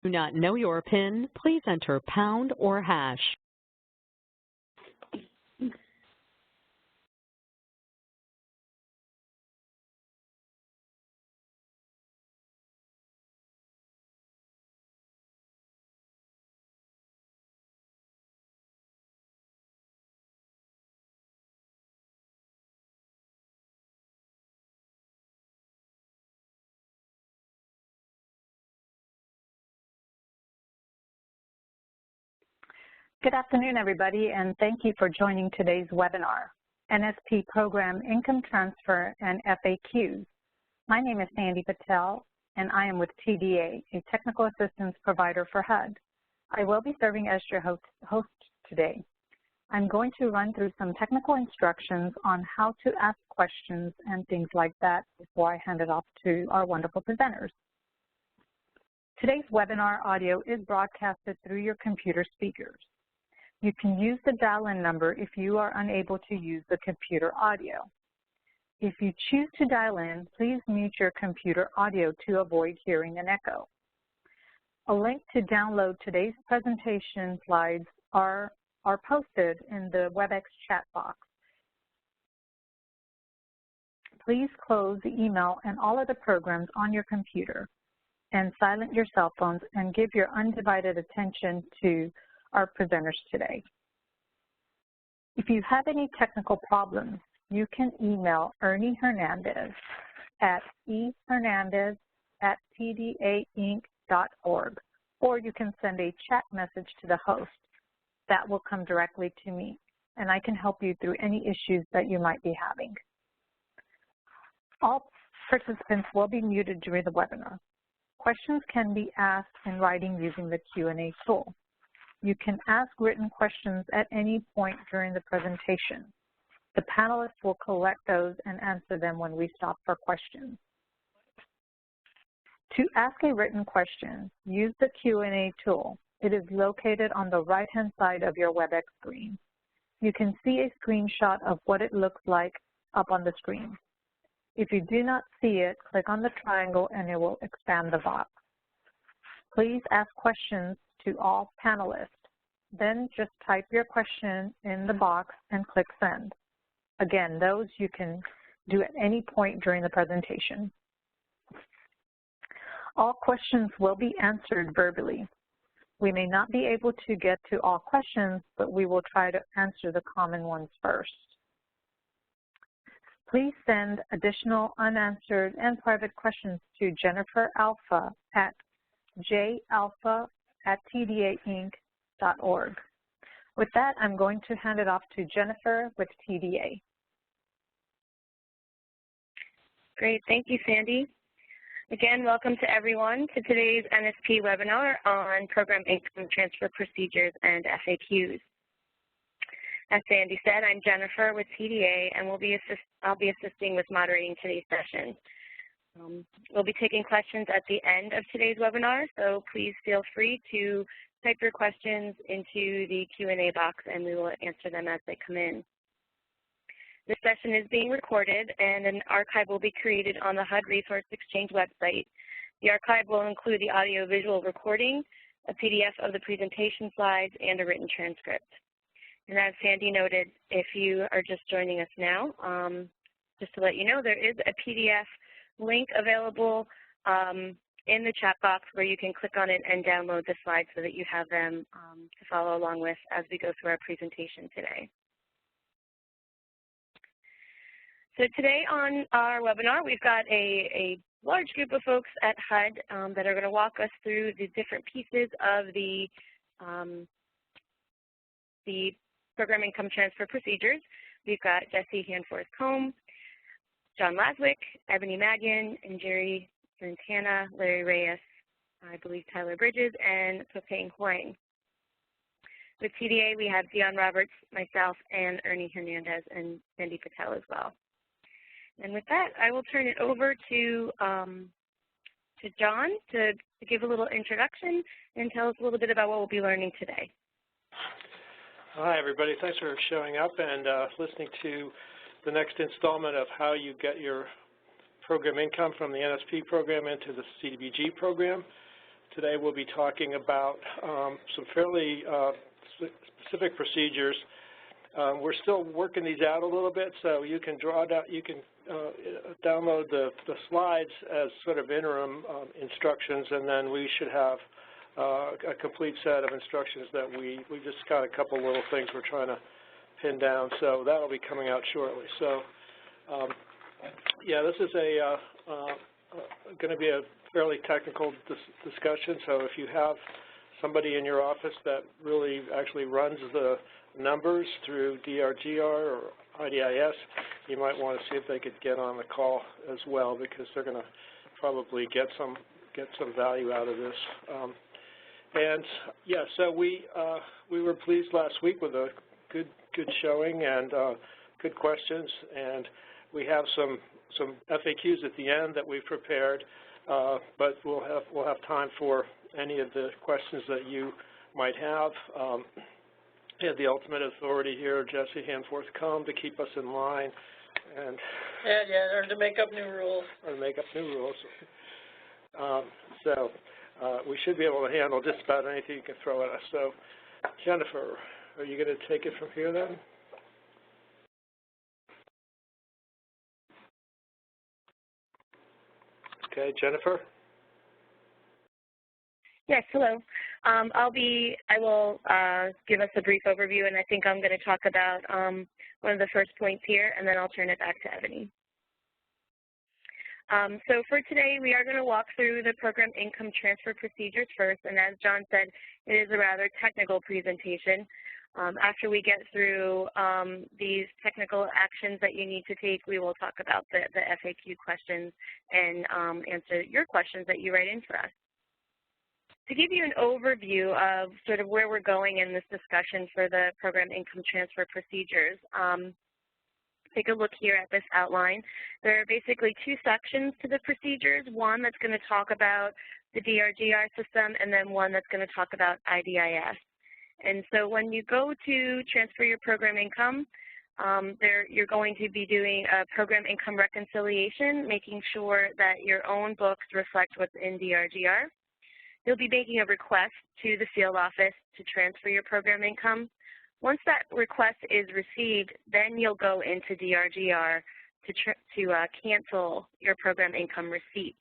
Do not know your PIN, please enter pound or hash. Good afternoon, everybody, and thank you for joining today's webinar, NSP Program Income Transfer and FAQs. My name is Sandy Patel, and I am with TDA, a technical assistance provider for HUD. I will be serving as your host today. I'm going to run through some technical instructions on how to ask questions and things like that before I hand it off to our wonderful presenters. Today's webinar audio is broadcasted through your computer speakers. You can use the dial-in number if you are unable to use the computer audio. If you choose to dial in, please mute your computer audio to avoid hearing an echo. A link to download today's presentation slides are posted in the WebEx chat box. Please close the email and all other programs on your computer and silence your cell phones and give your undivided attention to our presenters today. If you have any technical problems, you can email Ernie Hernandez at ehernandez@tdainc.org, or you can send a chat message to the host. That will come directly to me, and I can help you through any issues that you might be having. All participants will be muted during the webinar. Questions can be asked in writing using the Q&A tool. You can ask written questions at any point during the presentation. The panelists will collect those and answer them when we stop for questions. To ask a written question, use the Q&A tool. It is located on the right-hand side of your WebEx screen. You can see a screenshot of what it looks like up on the screen. If you do not see it, click on the triangle and it will expand the box. Please ask questions to all panelists. Then just type your question in the box and click send. Again, those you can do at any point during the presentation. All questions will be answered verbally. We may not be able to get to all questions, but we will try to answer the common ones first. Please send additional unanswered and private questions to Jennifer Alpha at jalpha@tdainc.org. With that, I'm going to hand it off to Jennifer with TDA. Great, thank you, Sandy. Again, welcome to everyone to today's NSP webinar on Program Income Transfer Procedures and FAQs. As Sandy said, I'm Jennifer with TDA, and I'll be assisting with moderating today's session. We'll be taking questions at the end of today's webinar, so please feel free to type your questions into the Q&A box, and we will answer them as they come in. This session is being recorded, and an archive will be created on the HUD Resource Exchange website. The archive will include the audio-visual recording, a PDF of the presentation slides, and a written transcript. And as Sandy noted, if you are just joining us now, just to let you know, there is a PDF link available in the chat box where you can click on it and download the slides so that you have them to follow along with as we go through our presentation today. So today on our webinar, we've got a large group of folks at HUD that are going to walk us through the different pieces of the Program Income Transfer Procedures. We've got Jesse Hanforth-Combe, John Laswick, Ebony Madian, and Jerry Santana, Larry Reyes, I believe Tyler Bridges, and Pepeng Huang. With TDA, we have Dion Roberts, myself, and Ernie Hernandez, and Sandy Patel as well. And with that, I will turn it over to John to give a little introduction and tell us a little bit about what we'll be learning today. Hi, everybody. Thanks for showing up and listening to the next installment of how you get your program income from the NSP program into the CDBG program. today we'll be talking about some fairly specific procedures. We're still working these out a little bit, so you can download the slides as sort of interim instructions, and then we should have a complete set of instructions that we just got a couple little things we're trying to pin down, so that'll be coming out shortly. So yeah, this is going to be a fairly technical discussion, so if you have somebody in your office that really actually runs the numbers through DRGR or IDIS, you might want to see if they could get on the call as well, because they're going to probably get some value out of this. And yeah, so we were pleased last week with a good showing and good questions, and we have some FAQs at the end that we've prepared, but we'll have time for any of the questions that you might have. We have the ultimate authority here, Jesse Hanforth Combe, to keep us in line, and or to make up new rules. Or to make up new rules. So we should be able to handle just about anything you can throw at us. So, Jennifer, are you going to take it from here then? Okay, Jennifer? Yes, hello. I will give us a brief overview, and I think I'm going to talk about one of the first points here, and then I'll turn it back to Ebony. So for today, we are going to walk through the program income transfer procedures first, and as John said, it is a rather technical presentation. After we get through these technical actions that you need to take, we will talk about the FAQ questions and answer your questions that you write in for us. To give you an overview of sort of where we're going in this discussion for the program income transfer procedures, take a look here at this outline. There are basically two sections to the procedures, one that's going to talk about the DRGR system, and then one that's going to talk about IDIS. And so when you go to transfer your program income, you're going to be doing a program income reconciliation, making sure that your own books reflect what's in DRGR. You'll be making a request to the field office to transfer your program income. Once that request is received, then you'll go into DRGR to cancel your program income receipts.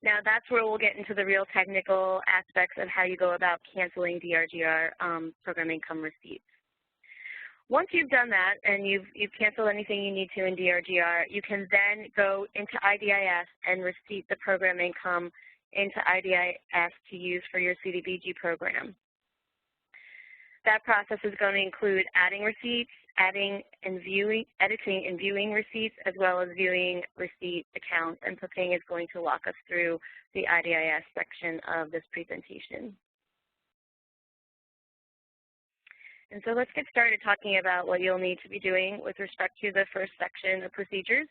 Now that's where we'll get into the real technical aspects of how you go about canceling DRGR program income receipts. Once you've done that and you've canceled anything you need to in DRGR, you can then go into IDIS and receipt the program income into IDIS to use for your CDBG program. That process is going to include adding receipts, editing and viewing receipts, as well as viewing receipt accounts, and Peping is going to walk us through the IDIS section of this presentation. And so let's get started talking about what you'll need to be doing with respect to the first section of procedures,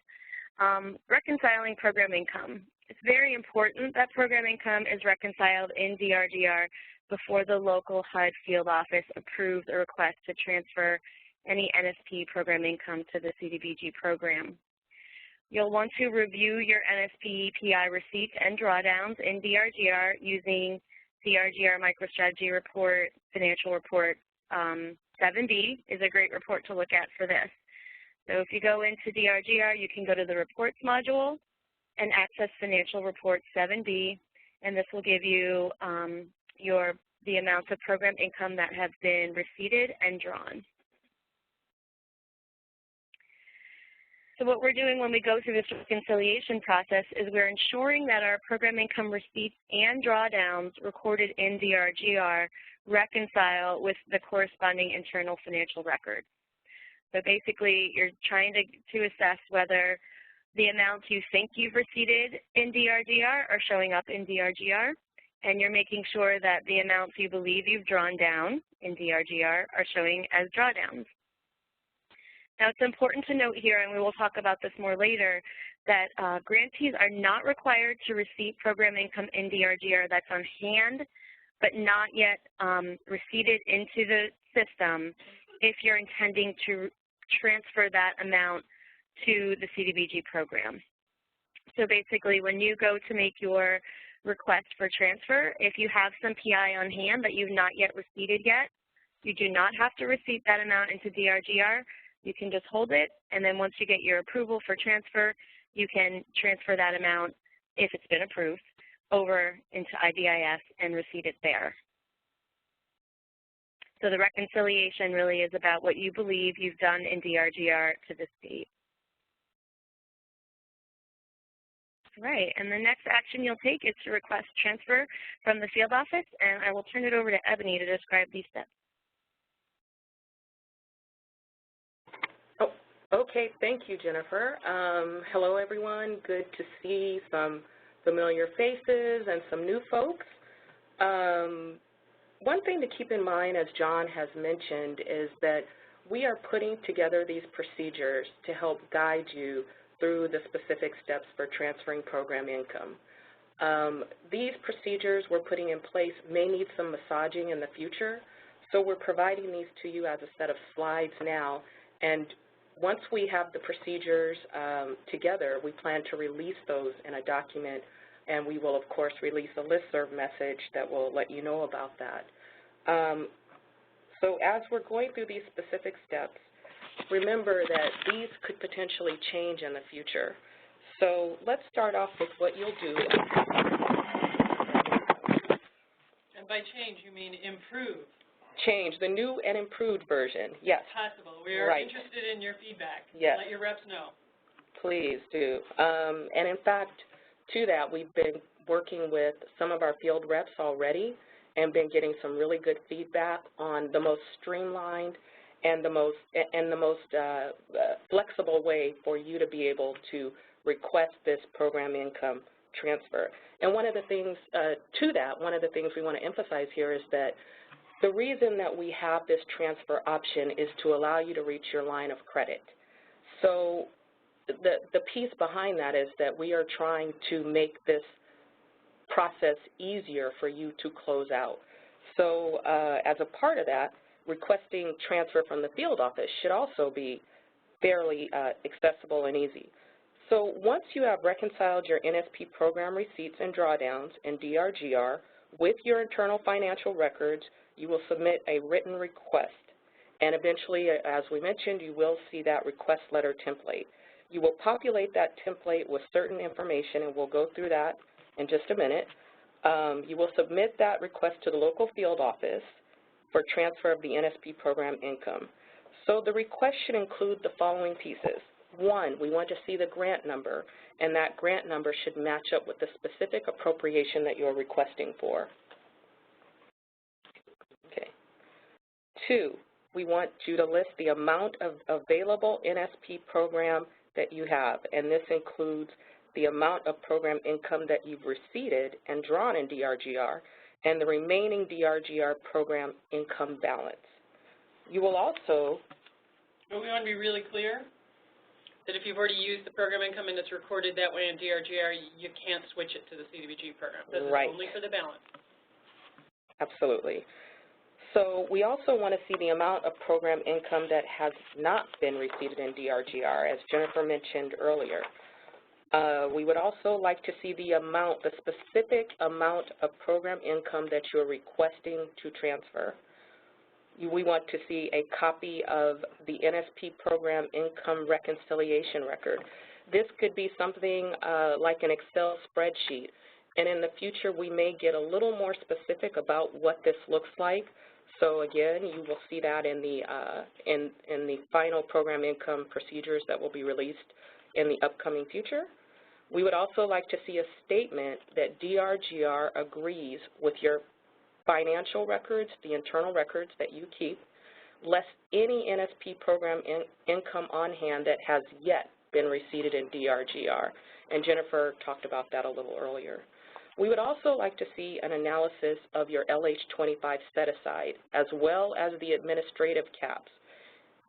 reconciling program income. It's very important that program income is reconciled in DRGR before the local HUD field office approves a request to transfer any NSP program income to the CDBG program. You'll want to review your NSP PI receipts and drawdowns in DRGR using DRGR MicroStrategy Report, Financial Report 7B is a great report to look at for this. So if you go into DRGR, you can go to the Reports module and access Financial Report 7B, and this will give you the amounts of program income that have been receipted and drawn. So what we're doing when we go through this reconciliation process is we're ensuring that our program income receipts and drawdowns recorded in DRGR reconcile with the corresponding internal financial records. So basically, you're trying to assess whether the amounts you think you've receipted in DRGR are showing up in DRGR, and you're making sure that the amounts you believe you've drawn down in DRGR are showing as drawdowns. Now, it's important to note here, and we will talk about this more later, that grantees are not required to receipt program income in DRGR that's on hand, but not yet receipted into the system if you're intending to transfer that amount to the CDBG program. So basically, when you go to make your request for transfer. If you have some PI on hand that you've not yet receipted yet, you do not have to receipt that amount into DRGR. You can just hold it, and then once you get your approval for transfer, you can transfer that amount, if it's been approved, over into IDIS and receipt it there. So the reconciliation really is about what you believe you've done in DRGR to this date. Right, and the next action you'll take is to request transfer from the field office, and I will turn it over to Ebony to describe these steps. Okay, thank you, Jennifer. Hello, everyone. Good to see some familiar faces and some new folks. One thing to keep in mind, as John has mentioned, is that we are putting together these procedures to help guide you through the specific steps for transferring program income. These procedures we're putting in place may need some massaging in the future, so we're providing these to you as a set of slides now, and once we have the procedures together, we plan to release those in a document, and we will, of course, release a listserv message that will let you know about that. So as we're going through these specific steps, remember that these could potentially change in the future. So let's start off with what you'll do. And by change, you mean improve. Change, the new and improved version, yes. Possible. We are interested in your feedback. Yes. Let your reps know. Please do. And in fact, to that, we've been working with some of our field reps already and been getting some really good feedback on the most streamlined and the most flexible way for you to be able to request this program income transfer. And one of the things one of the things we want to emphasize here is that the reason that we have this transfer option is to allow you to reach your line of credit. So the piece behind that is that we are trying to make this process easier for you to close out. So as a part of that, requesting transfer from the field office should also be fairly accessible and easy. So once you have reconciled your NSP program receipts and drawdowns in DRGR with your internal financial records, you will submit a written request. And eventually, as we mentioned, you will see that request letter template. You will populate that template with certain information, and we'll go through that in just a minute. You will submit that request to the local field office for transfer of the NSP program income. So the request should include the following pieces. One, we want to see the grant number, and that grant number should match up with the specific appropriation that you're requesting for. Okay. Two, we want you to list the amount of available NSP program that you have, and this includes the amount of program income that you've receipted and drawn in DRGR, and the remaining DRGR program income balance. You will also... But we want to be really clear that if you've already used the program income and it's recorded that way in DRGR, you can't switch it to the CDBG program. This is only for the balance. Absolutely. So we also want to see the amount of program income that has not been receipted in DRGR, as Jennifer mentioned earlier. We would also like to see the amount, the specific amount of program income that you're requesting to transfer. We want to see a copy of the NSP program income reconciliation record. This could be something like an Excel spreadsheet, and in the future we may get a little more specific about what this looks like. So again, you will see that in the final program income procedures that will be released in the upcoming future. We would also like to see a statement that DRGR agrees with your financial records, the internal records that you keep, less any NSP program income on hand that has yet been receipted in DRGR. And Jennifer talked about that a little earlier. We would also like to see an analysis of your LH25 set-aside, as well as the administrative caps.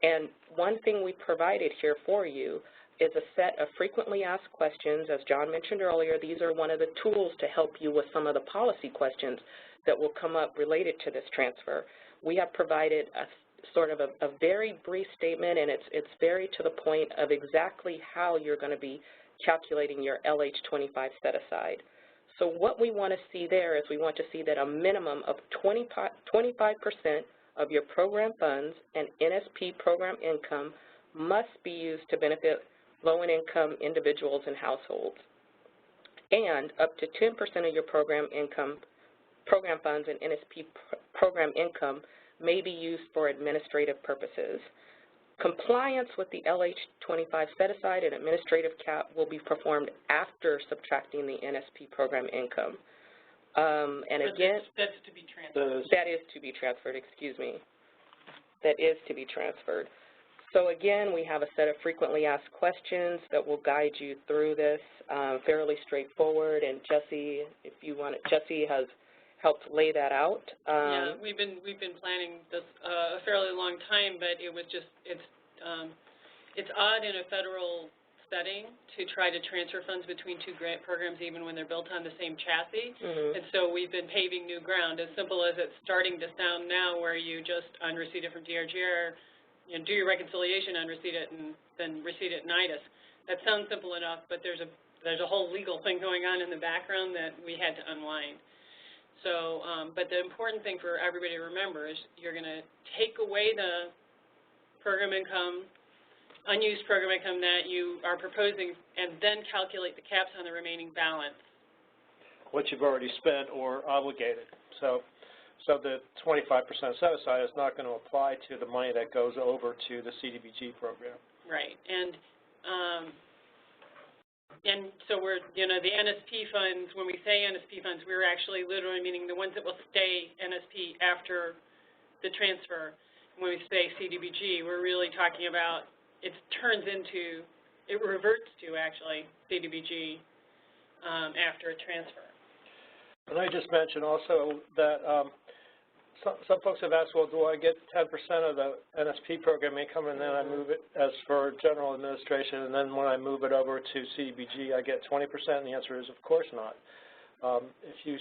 And one thing we provided here for you is a set of frequently asked questions. As John mentioned earlier, these are one of the tools to help you with some of the policy questions that will come up related to this transfer. We have provided a sort of a very brief statement, and it's very to the point of exactly how you're going to be calculating your LH25 set-aside. So what we want to see there is we want to see that a minimum of 25% of your program funds and NSP program income must be used to benefit low-income individuals and households. And up to 10% of your program funds and NSP program income may be used for administrative purposes. Compliance with the LH25 set-aside and administrative cap will be performed after subtracting the NSP program income. And again, that's to be transferred. That is to be transferred, excuse me. That is to be transferred. So again, we have a set of frequently asked questions that will guide you through this, fairly straightforward. And Jesse, if you want it, Jesse has helped lay that out. Yeah, we've been planning this a fairly long time, but it was just it's odd in a federal setting to try to transfer funds between two grant programs even when they're built on the same chassis. And so we've been paving new ground, as simple as it's starting to sound now, where you just on receipt it from DRGR, you know, do your reconciliation on receipt it and then receipt it in IDIS. That sounds simple enough, but there's a whole legal thing going on in the background that we had to unwind. So, but the important thing for everybody to remember is you're going to take away the program income, unused program income that you are proposing, and then calculate the caps on the remaining balance. What you've already spent or obligated. So the 25% set-aside is not going to apply to the money that goes over to the CDBG program. Right. And so we're, you know, the NSP funds, when we say NSP funds, we're actually literally meaning the ones that will stay NSP after the transfer. When we say CDBG, we're really talking about it reverts to actually CDBG after a transfer. And I just mentioned also that some folks have asked, well, do I get 10% of the NSP program income and then I move it as for general administration, and then when I move it over to CDBG, I get 20%? And the answer is, of course not. If you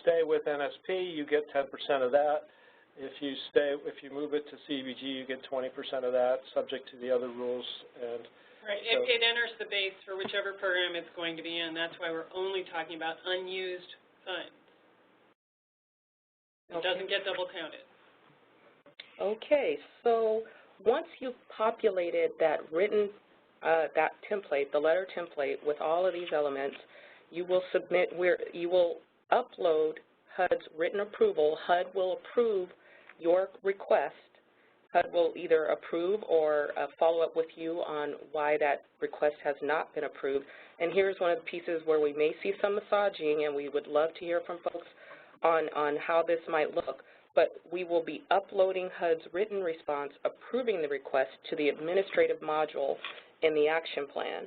stay with NSP, you get 10% of that. If you move it to CDBG, you get 20% of that, subject to the other rules. And right. So it enters the base for whichever program it's going to be in. That's why we're only talking about unused funds. It doesn't get double counted. Okay, so once you've populated that written, that template, the letter template with all of these elements, you will upload HUD's written approval. HUD will approve your request. HUD will either approve or follow up with you on why that request has not been approved. And here's one of the pieces where we may see some massaging, and we would love to hear from folks on how this might look. But we will be uploading HUD's written response approving the request to the administrative module in the action plan.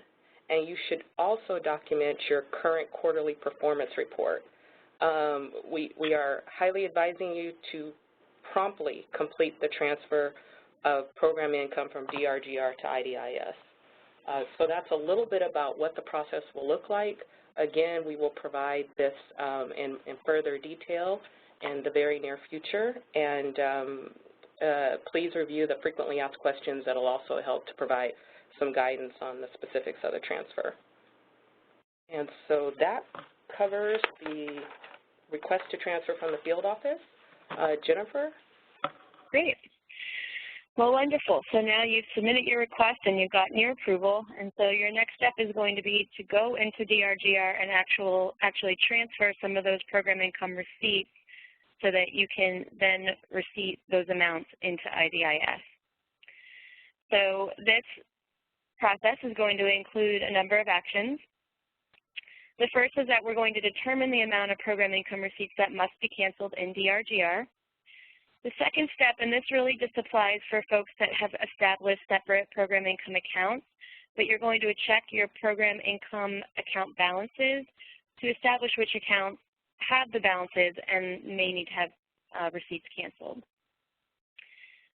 And you should also document your current quarterly performance report. We are highly advising you to promptly complete the transfer of program income from DRGR to IDIS. So that's a little bit about what the process will look like. Again, we will provide this in further detail in the very near future, and please review the frequently asked questions. That will also help to provide some guidance on the specifics of the transfer. And so that covers the request to transfer from the field office. Jennifer? Great. Well, wonderful. So now you've submitted your request and you've gotten your approval, and so your next step is going to be to go into DRGR and actually transfer some of those program income receipts so that you can then receipt those amounts into IDIS. So this process is going to include a number of actions. The first is that we're going to determine the amount of program income receipts that must be canceled in DRGR. The second step, and this really just applies for folks that have established separate program income accounts, but you're going to check your program income account balances to establish which accounts have the balances and may need to have receipts canceled.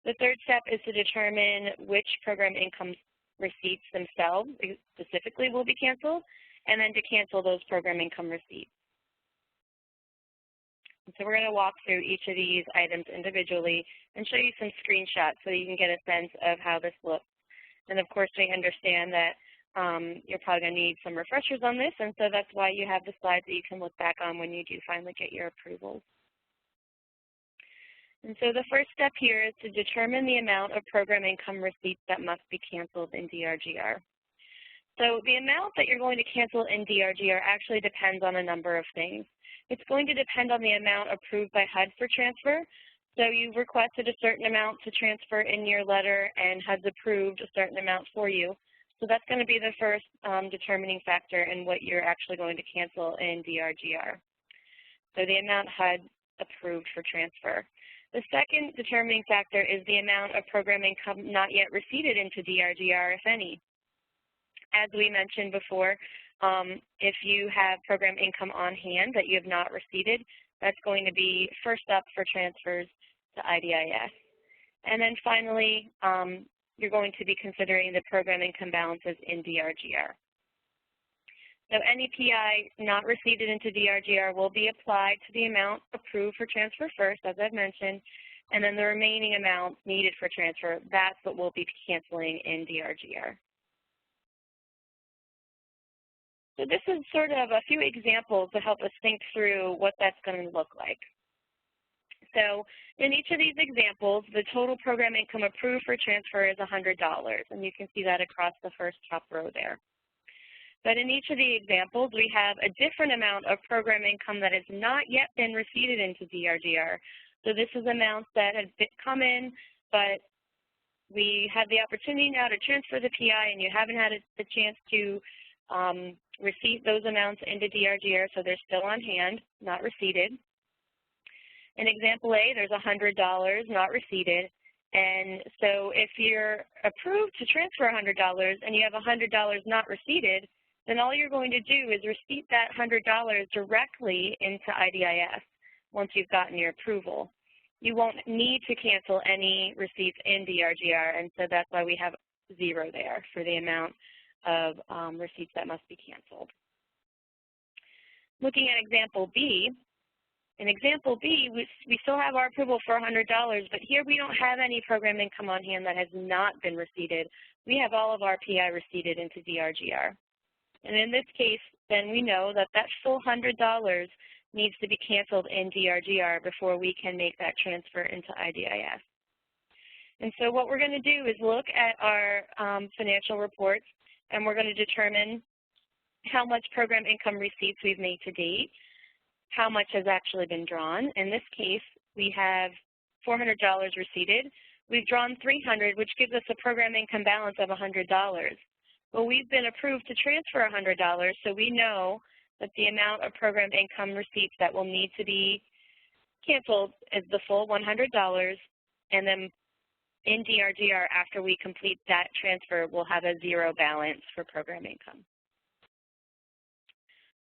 The third step is to determine which program income receipts themselves specifically will be canceled, and then to cancel those program income receipts. And so we're going to walk through each of these items individually and show you some screenshots so you can get a sense of how this looks. And of course, we understand that you're probably going to need some refreshers on this, and so that's why you have the slides that you can look back on when you do finally get your approvals. And so the first step here is to determine the amount of program income receipts that must be canceled in DRGR. So the amount that you're going to cancel in DRGR actually depends on a number of things. It's going to depend on the amount approved by HUD for transfer. So you've requested a certain amount to transfer in your letter, and HUD's approved a certain amount for you. So that's going to be the first determining factor in what you're actually going to cancel in DRGR. So the amount HUD approved for transfer. The second determining factor is the amount of program income not yet receipted into DRGR, if any. As we mentioned before, if you have program income on hand that you have not receipted, that's going to be first up for transfers to IDIS. And then finally, you're going to be considering the program income balances in DRGR. So any PI not receipted into DRGR will be applied to the amount approved for transfer first, as I've mentioned, and then the remaining amount needed for transfer, that's what we'll be canceling in DRGR. So this is sort of a few examples to help us think through what that's going to look like. So in each of these examples, the total program income approved for transfer is $100, and you can see that across the first top row there. But in each of the examples, we have a different amount of program income that has not yet been receipted into DRGR. So this is amounts that have come in, but we have the opportunity now to transfer the PI, and you haven't had the chance to receipt those amounts into DRGR, so they're still on hand, not receipted. In example A, there's $100 not receipted. And so if you're approved to transfer $100 and you have $100 not receipted, then all you're going to do is receipt that $100 directly into IDIS once you've gotten your approval. You won't need to cancel any receipts in DRGR, and so that's why we have 0 there for the amount of receipts that must be canceled. Looking at example B, in example B, we still have our approval for $100, but here we don't have any program income on hand that has not been receipted. We have all of our PI receipted into DRGR. And in this case, then we know that that full $100 needs to be canceled in DRGR before we can make that transfer into IDIS. And so what we're going to do is look at our financial reports, and we're going to determine how much program income receipts we've made to date, how much has actually been drawn. In this case, we have $400 receipted. We've drawn $300, which gives us a program income balance of $100. Well, we've been approved to transfer $100, so we know that the amount of program income receipts that will need to be canceled is the full $100, and then in DRGR, after we complete that transfer, we'll have a 0 balance for program income.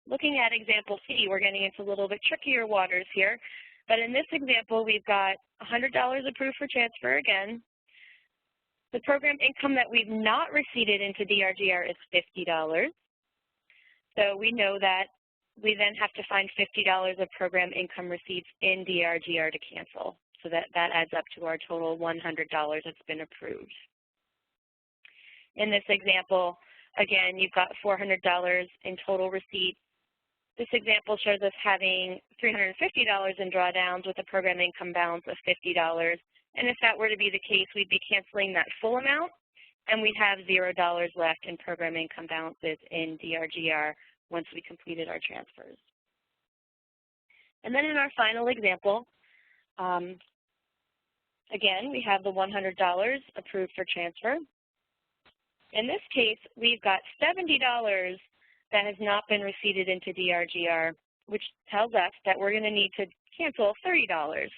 Looking at example C, we're getting into a little bit trickier waters here, but in this example, we've got $100 approved for transfer again. The program income that we've not receipted into DRGR is $50. So we know that we then have to find $50 of program income receipts in DRGR to cancel. So that adds up to our total $100 that's been approved. In this example, again, you've got $400 in total receipts. This example shows us having $350 in drawdowns with a program income balance of $50. And if that were to be the case, we'd be canceling that full amount, and we'd have $0 left in program income balances in DRGR once we completed our transfers. And then in our final example, again, we have the $100 approved for transfer. In this case, we've got $70 that has not been receipted into DRGR, which tells us that we're going to need to cancel $30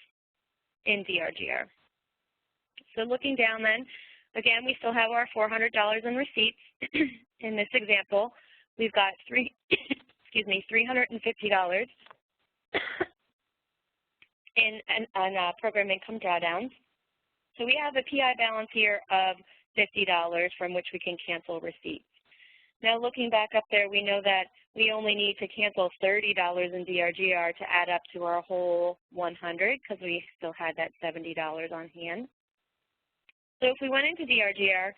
in DRGR. So looking down then, again, we still have our $400 in receipts. In this example, we've got $350 in program income drawdowns. So we have a PI balance here of $50 from which we can cancel receipts. Now looking back up there, we know that we only need to cancel $30 in DRGR to add up to our whole $100 because we still had that $70 on hand. So if we went into DRGR,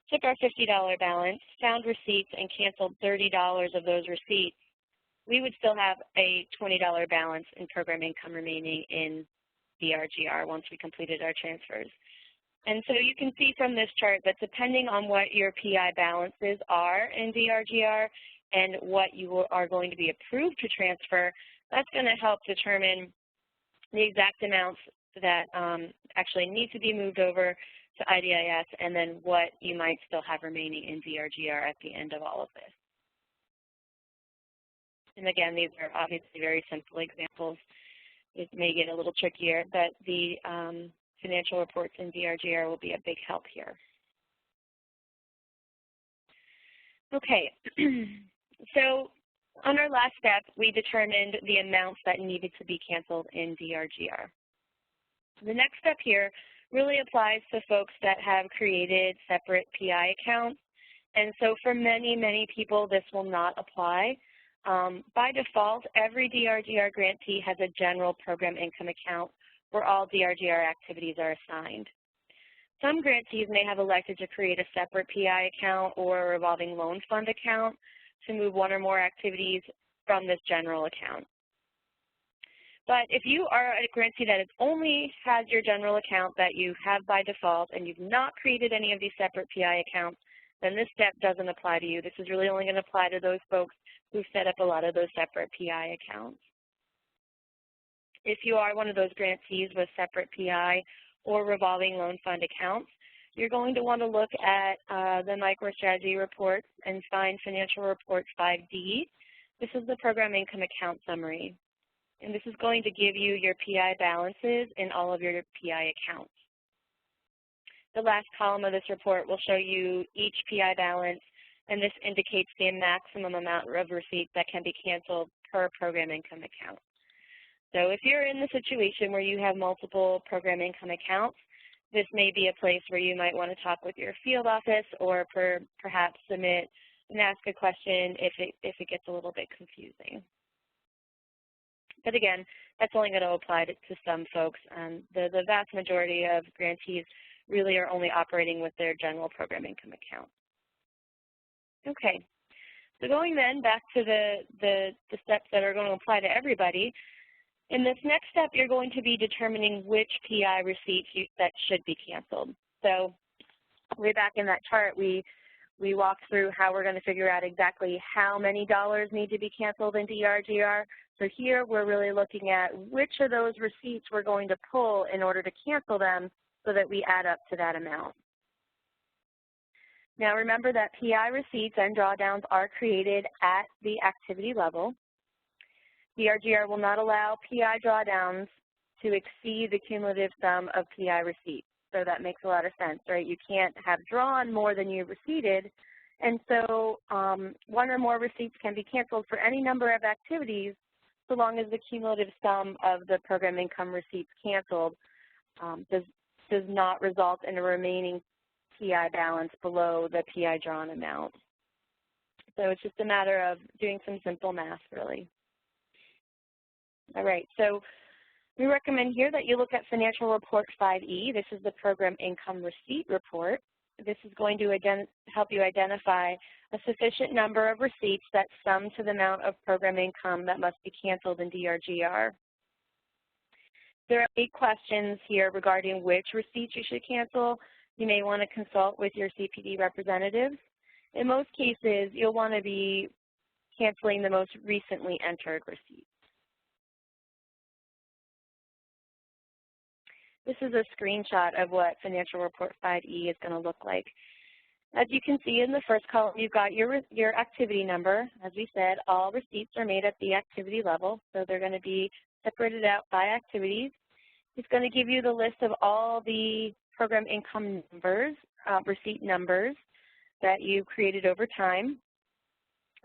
took our $50 balance, found receipts, and canceled $30 of those receipts, we would still have a $20 balance in program income remaining in DRGR once we completed our transfers. And so you can see from this chart that depending on what your PI balances are in DRGR and what you are going to be approved to transfer, that's going to help determine the exact amounts that actually need to be moved over to IDIS and then what you might still have remaining in DRGR at the end of all of this. And again, these are obviously very simple examples. It may get a little trickier, but the financial reports in DRGR will be a big help here. Okay, so on our last step, we determined the amounts that needed to be canceled in DRGR. The next step here really applies to folks that have created separate PI accounts. And so for many, many people, this will not apply. By default, every DRGR grantee has a general program income account where all DRGR activities are assigned. Some grantees may have elected to create a separate PI account or a revolving loan fund account to move one or more activities from this general account. But if you are a grantee that only has your general account that you have by default and you've not created any of these separate PI accounts, then this step doesn't apply to you. This is really only going to apply to those folks who've set up a lot of those separate PI accounts. If you are one of those grantees with separate PI or revolving loan fund accounts, you're going to want to look at the MicroStrategy reports and find Financial Report 5D. This is the Program Income Account Summary. And this is going to give you your PI balances in all of your PI accounts. The last column of this report will show you each PI balance, and this indicates the maximum amount of receipts that can be canceled per program income account. So if you're in the situation where you have multiple program income accounts, this may be a place where you might want to talk with your field office or perhaps submit and ask a question if it gets a little bit confusing. But again, that's only going to apply to some folks. The vast majority of grantees really are only operating with their general program income account. Okay, so going then back to the steps that are going to apply to everybody, in this next step, you're going to be determining which PI receipts that should be canceled. So way back in that chart, we walked through how we're going to figure out exactly how many dollars need to be canceled in DRGR. So here we're really looking at which of those receipts we're going to pull in order to cancel them so that we add up to that amount. Now remember that PI receipts and drawdowns are created at the activity level. DRGR will not allow PI drawdowns to exceed the cumulative sum of PI receipts. So that makes a lot of sense, right? You can't have drawn more than you receipted, and so one or more receipts can be canceled for any number of activities so long as the cumulative sum of the program income receipts canceled does not result in a remaining PI balance below the PI drawn amount. So it's just a matter of doing some simple math, really. All right, so we recommend here that you look at Financial Report 5E. This is the Program Income Receipt Report. This is going to help you identify a sufficient number of receipts that sum to the amount of program income that must be canceled in DRGR. There are 8 questions here regarding which receipts you should cancel. You may want to consult with your CPD representative. In most cases, you'll want to be canceling the most recently entered receipts. This is a screenshot of what Financial Report 5E is going to look like. As you can see in the first column, you've got your activity number. As we said, all receipts are made at the activity level, so they're going to be separated out by activities. It's going to give you the list of all the program income numbers, receipt numbers that you created over time.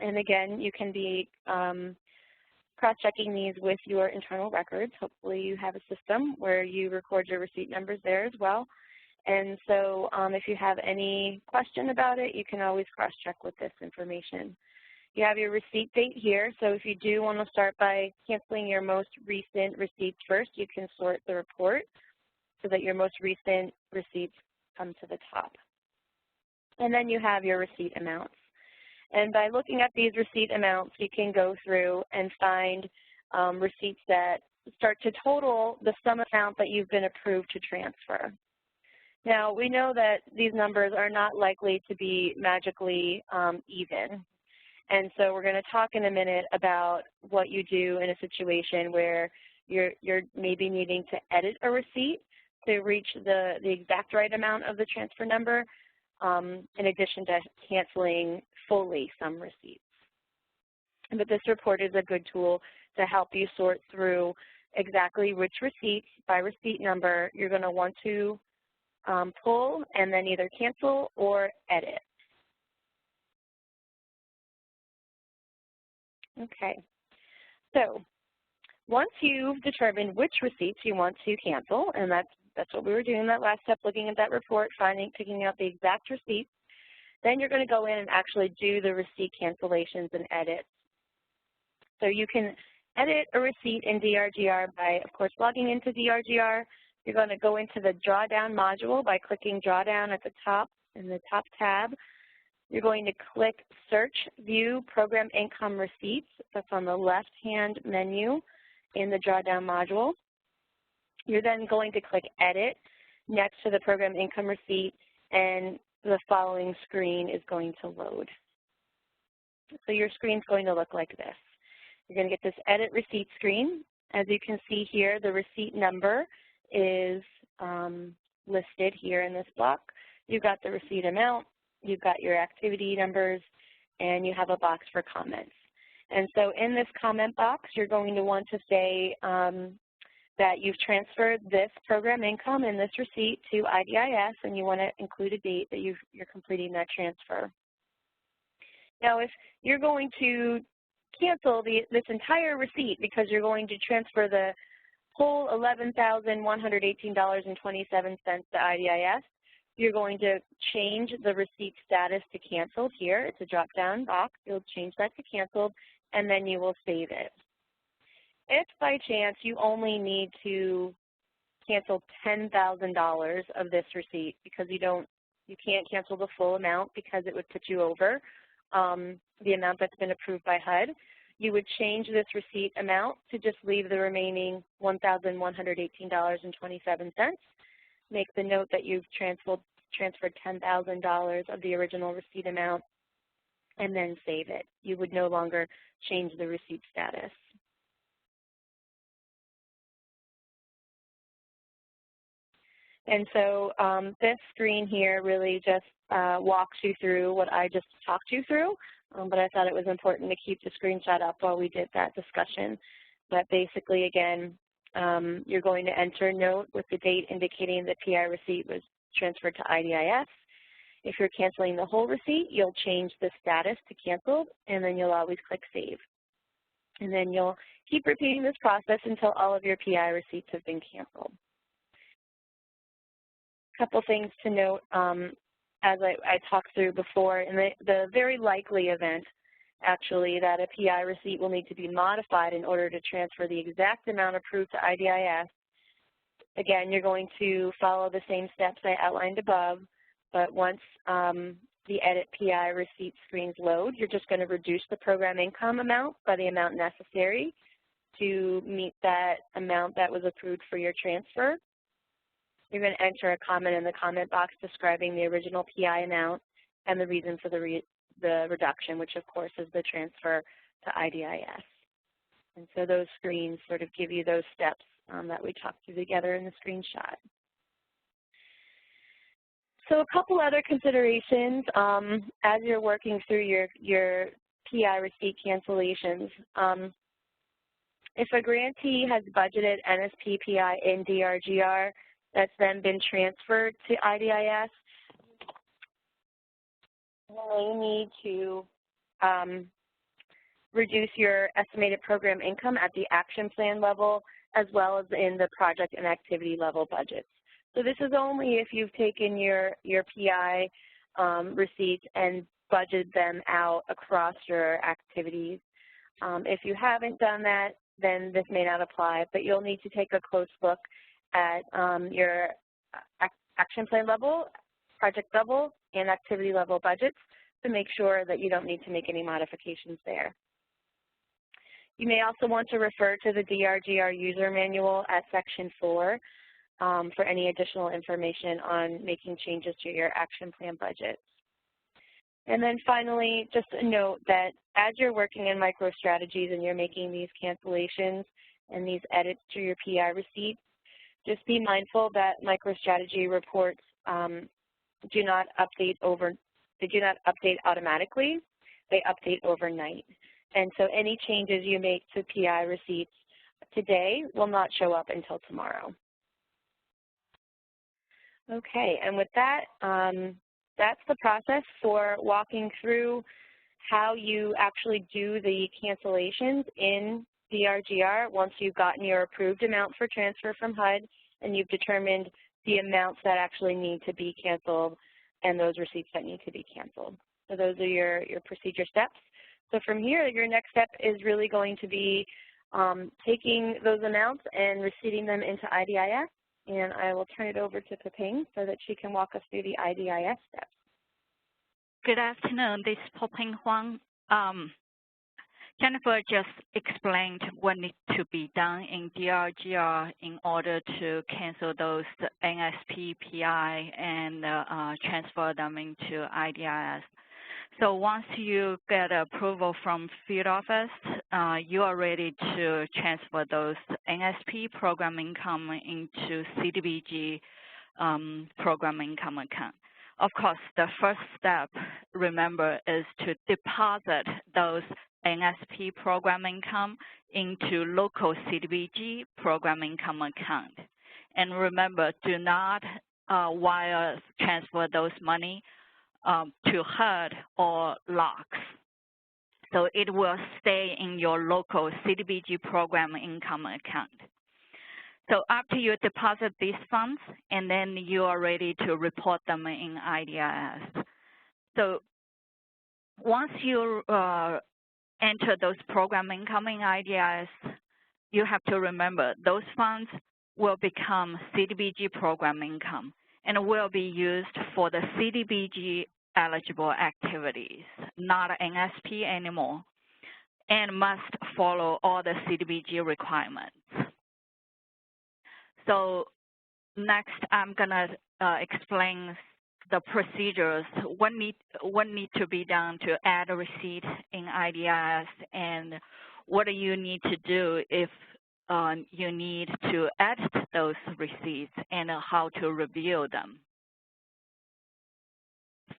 And again, you can be cross-checking these with your internal records. Hopefully you have a system where you record your receipt numbers there as well. And so if you have any question about it, you can always cross-check with this information. You have your receipt date here, so if you do want to start by canceling your most recent receipts first, you can sort the report so that your most recent receipts come to the top. And then you have your receipt amounts. And by looking at these receipt amounts, you can go through and find receipts that start to total the sum amount that you've been approved to transfer. Now, we know that these numbers are not likely to be magically even. And so we're going to talk in a minute about what you do in a situation where you're maybe needing to edit a receipt to reach the exact right amount of the transfer number, in addition to canceling fully some receipts. But this report is a good tool to help you sort through exactly which receipts by receipt number you're going to want to pull and then either cancel or edit. Okay, so once you've determined which receipts you want to cancel, and that's what we were doing in that last step, looking at that report, picking out the exact receipts, then you're going to go in and actually do the receipt cancellations and edits. So you can edit a receipt in DRGR by, of course, logging into DRGR. You're going to go into the drawdown module by clicking drawdown at the top in the top tab. You're going to click Search, View, Program Income Receipts. That's on the left-hand menu in the drawdown module. You're then going to click Edit next to the Program Income Receipt, and the following screen is going to load. So your screen's going to look like this. You're going to get this Edit Receipt screen. As you can see here, the receipt number is listed here in this block. You've got the receipt amount, you've got your activity numbers, and you have a box for comments. And so in this comment box, you're going to want to say that you've transferred this program income and this receipt to IDIS, and you want to include a date that you're completing that transfer. Now, if you're going to cancel this entire receipt because you're going to transfer the whole $11,118.27 to IDIS, you're going to change the receipt status to canceled here. It's a drop-down box. You'll change that to canceled, and then you will save it. If by chance you only need to cancel $10,000 of this receipt because you can't cancel the full amount because it would put you over the amount that's been approved by HUD, you would change this receipt amount to just leave the remaining $1,118.27. Make the note that you've transferred $10,000 of the original receipt amount, and then save it. You would no longer change the receipt status. And so this screen here really just walks you through what I just talked you through, but I thought it was important to keep the screenshot up while we did that discussion. But basically, again, you're going to enter a note with the date indicating the PI receipt was transferred to IDIS. If you're canceling the whole receipt, you'll change the status to canceled, and then you'll always click Save. And then you'll keep repeating this process until all of your PI receipts have been canceled. Couple things to note as I talked through before. In the very likely event, actually, that a PI receipt will need to be modified in order to transfer the exact amount approved to IDIS. Again, you're going to follow the same steps I outlined above, but once the Edit PI Receipt screens load, you're just going to reduce the program income amount by the amount necessary to meet that amount that was approved for your transfer. You're going to enter a comment in the comment box describing the original PI amount and the reason for the reduction, which of course is the transfer to IDIS. And so those screens sort of give you those steps that we talked through together in the screenshot. So a couple other considerations as you're working through your PI receipt cancellations. If a grantee has budgeted NSP PI in DRGR that's then been transferred to IDIS, you may need to reduce your estimated program income at the action plan level as well as in the project and activity level budgets. So this is only if you've taken your PI receipts and budgeted them out across your activities. If you haven't done that, then this may not apply, but you'll need to take a close look at your action plan level, project level, and activity level budgets to make sure that you don't need to make any modifications there. You may also want to refer to the DRGR user manual at Section 4 for any additional information on making changes to your action plan budgets. And then finally, just a note that as you're working in MicroStrategies and you're making these cancellations and these edits to your PI receipts, just be mindful that MicroStrategy reports do not update automatically, they update overnight. And so any changes you make to PI receipts today will not show up until tomorrow. Okay, and with that, that's the process for walking through how you actually do the cancellations in DRGR once you've gotten your approved amount for transfer from HUD and you've determined the amounts that actually need to be canceled and those receipts that need to be canceled. So those are your procedure steps. So from here, your next step is really going to be taking those amounts and receipting them into IDIS. And I will turn it over to Peping so that she can walk us through the IDIS steps. Good afternoon. This is Peping Huang. Jennifer just explained what needs to be done in DRGR in order to cancel those NSP, PI, and transfer them into IDIS. So once you get approval from field office, you are ready to transfer those NSP program income into CDBG program income account. Of course, the first step, remember, is to deposit those NSP program income into local CDBG program income account. And remember, do not wire transfer those money to HUD or locks. So it will stay in your local CDBG program income account. So after you deposit these funds, and then you are ready to report them in IDIS. So once you enter those program income in IDIS, you have to remember those funds will become CDBG program income and will be used for the CDBG eligible activities, not NSP anymore, and must follow all the CDBG requirements. So next, I'm gonna explain the procedures, what need to be done to add a receipt in IDIS, and what do you need to do if you need to edit those receipts, and how to review them.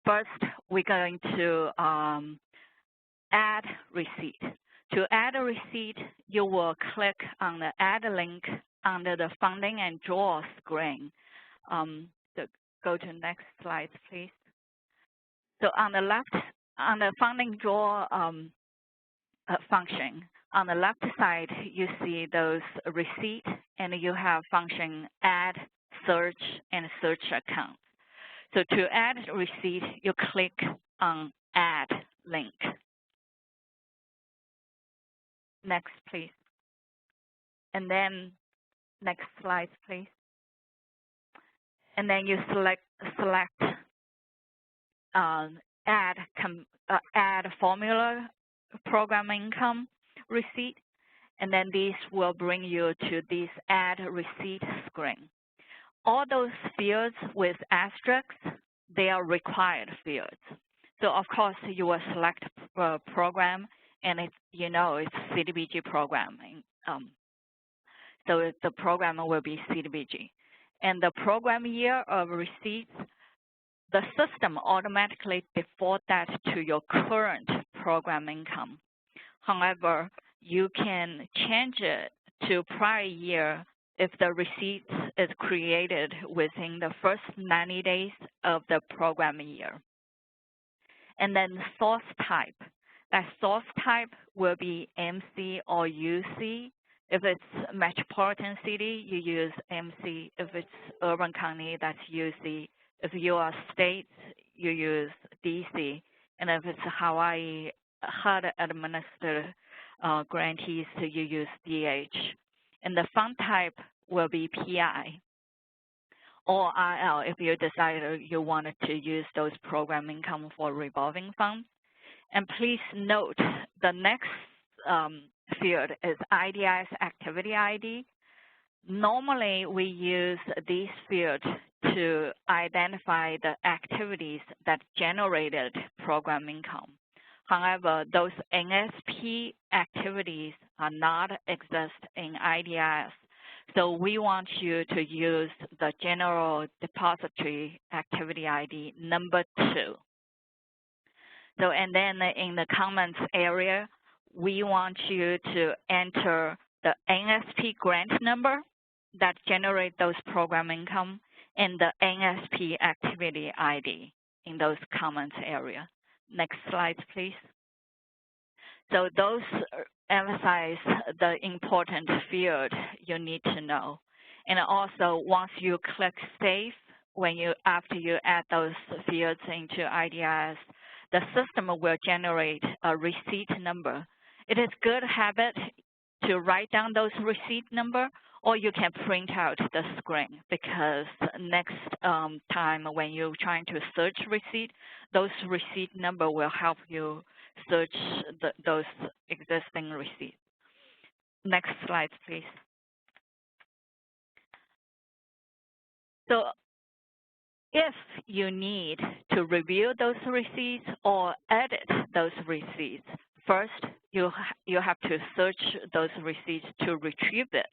First, we're going to add receipt. To add a receipt, you will click on the add link under the funding and draw screen. So go to next slide, please. So on the left, on the funding draw function, on the left side, you see those receipt, and you have function add, search, and search account. So to add receipt, you click on add link. Next, please. And then next slide, please. And then you select add formula program income receipt, and then these will bring you to this add receipt screen. All those fields with asterisks, they are required fields. So of course you will select program, and it's, you know, it's CDBG programming. So the program will be CDBG. And the program year of receipts, the system automatically default that to your current program income. However, you can change it to prior year if the receipt is created within the first 90 days of the program year. And then source type. That source type will be MC or UC. If it's metropolitan city, you use MC. If it's urban county, that's UC. If you are state, you use DC. And if it's Hawaii HUD administered grantees, you use DH. And the fund type will be PI. or RL if you decided you wanted to use those program income for revolving funds. And please note the next field is IDIS activity ID. Normally, we use this field to identify the activities that generated program income. However, those NSP activities are not exist in IDIS. So we want you to use the General Depository Activity ID number 2. So, and then in the comments area, we want you to enter the NSP grant number that generate those program income and the NSP activity ID in those comments area. Next slide, please. So those emphasize the important field you need to know. And also, once you click Save, after you add those fields into IDIS, the system will generate a receipt number. It is good habit to write down those receipt number, or you can print out the screen, because next time when you're trying to search receipt, those receipt number will help you search those existing receipts. Next slide, please. So if you need to review those receipts or edit those receipts, first you have to search those receipts to retrieve it.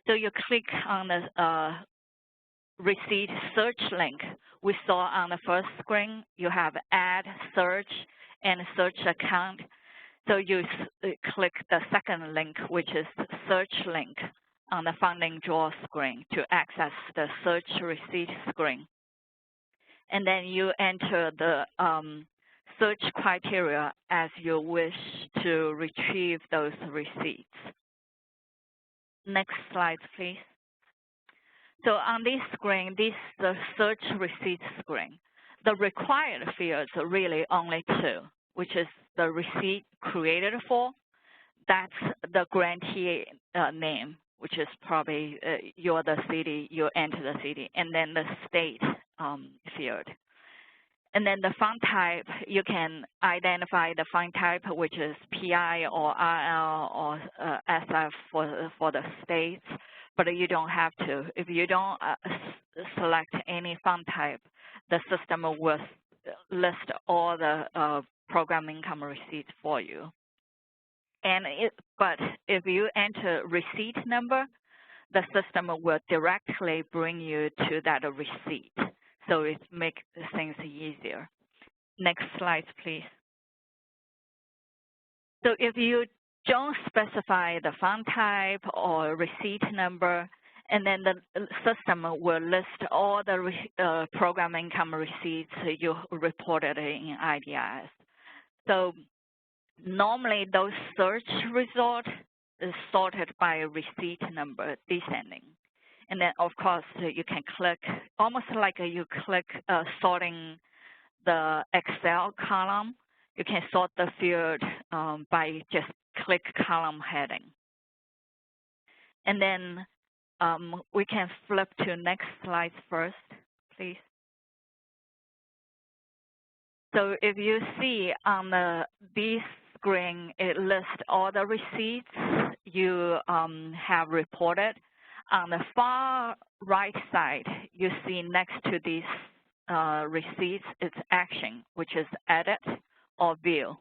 So you click on the receipt search link we saw on the first screen. You have add, search, and search account. So you click the second link, which is search link on the funding draw screen to access the search receipt screen. And then you enter the search criteria as you wish to retrieve those receipts. Next slide, please. So on this screen, this is the search receipt screen. The required fields are really only 2, which is the receipt created for. That's the grantee name, which is probably you're the city, you enter the city, and then the state field. And then the fund type, you can identify the fund type, which is PI or RL or SF for the states, but you don't have to. If you don't select any fund type, the system will list all the program income receipts for you. But if you enter receipt number, the system will directly bring you to that receipt. So it makes things easier. Next slide, please. So if you don't specify the fund type or receipt number, and then the system will list all the program income receipts you reported in IDIS. So normally those search results is sorted by receipt number descending. And then, of course, you can click, almost like you click sorting the Excel column. You can sort the field by just click column heading. And then we can flip to next slide first, please. So if you see on this screen, it lists all the receipts you have reported. On the far right side, you see next to these receipts, it's action, which is edit or view.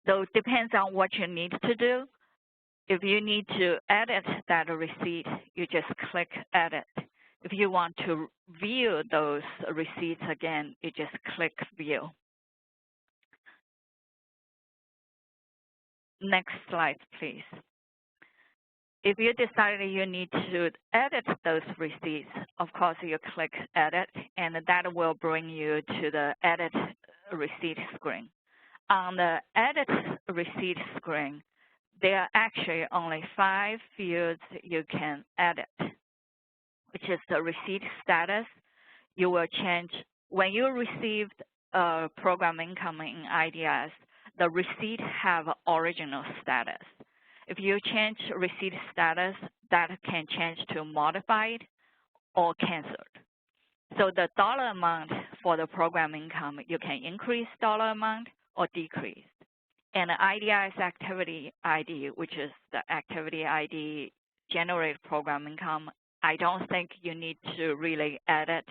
So it depends on what you need to do. If you need to edit that receipt, you just click edit. If you want to view those receipts again, you just click view. Next slide, please. If you decide you need to edit those receipts, of course, you click edit, and that will bring you to the edit receipt screen. On the edit receipt screen, there are actually only 5 fields you can edit, which is the receipt status. You will change, when you received program income in IDIS, the receipt have original status. If you change receipt status, that can change to modified, or canceled. So the dollar amount for the program income, you can increase dollar amount or decrease. And the IDIS activity ID, which is the activity ID generate program income, I don't think you need to really edit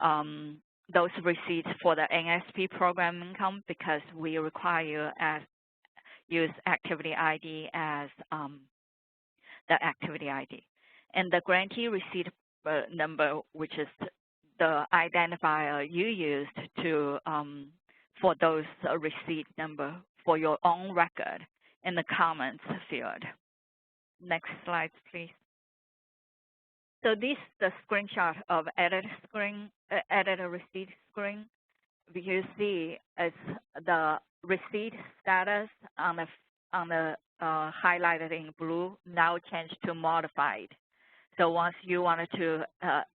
those receipts for the NSP program income because we require you use activity ID as the activity ID. And the grantee receipt number, which is the identifier you used to for those receipt number for your own record in the comments field. Next slide, please. So this is the screenshot of edit receipt screen. You see is the receipt status on the highlighted in blue now changed to modified. So once you wanted to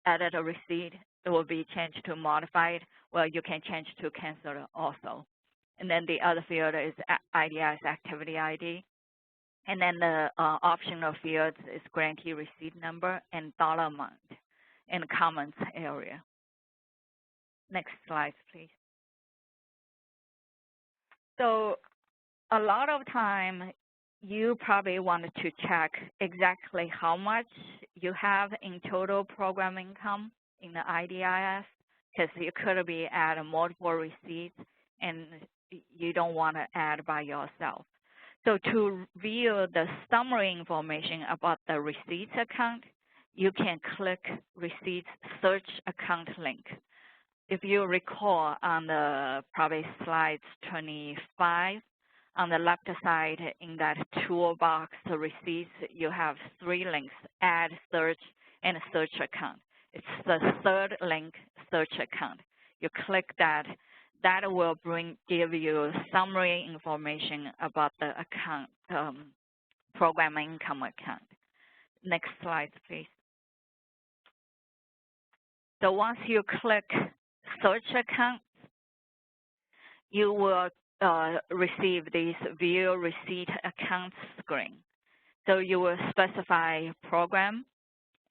edit a receipt, it will be changed to modified. Well, you can change to cancel also. And then the other field is IDIS activity ID. And then the optional fields is grantee receipt number and dollar amount in the comments area. Next slide, please. So a lot of time, you probably wanted to check exactly how much you have in total program income in the IDIS, because you could be adding multiple receipts and you don't want to add by yourself. So to view the summary information about the receipts account, you can click Receipts Search Account link. If you recall on the probably slides 25, on the left side in that toolbox, the receipts, you have 3 links, Add, Search, and Search Account. It's the third link, Search Account. You click that. That will give you summary information about the account, program income account. Next slide, please. So once you click Search Account, you will receive this View Receipt Account screen. So you will specify program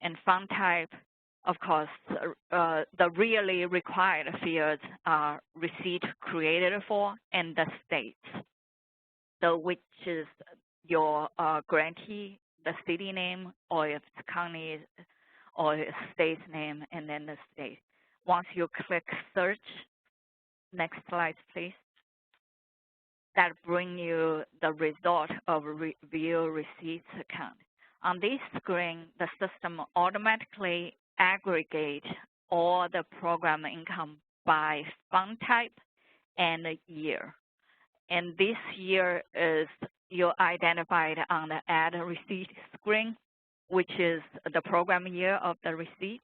and fund type. Of course, the really required fields are receipt created for and the states. So which is your grantee, the city name, or if it's county or state's name, and then the state. Once you click search, next slide, please. That brings you the result of View Receipts account. On this screen, the system automatically aggregate all the program income by fund type and year. And this year is you identified on the Add Receipt screen, which is the program year of the receipt.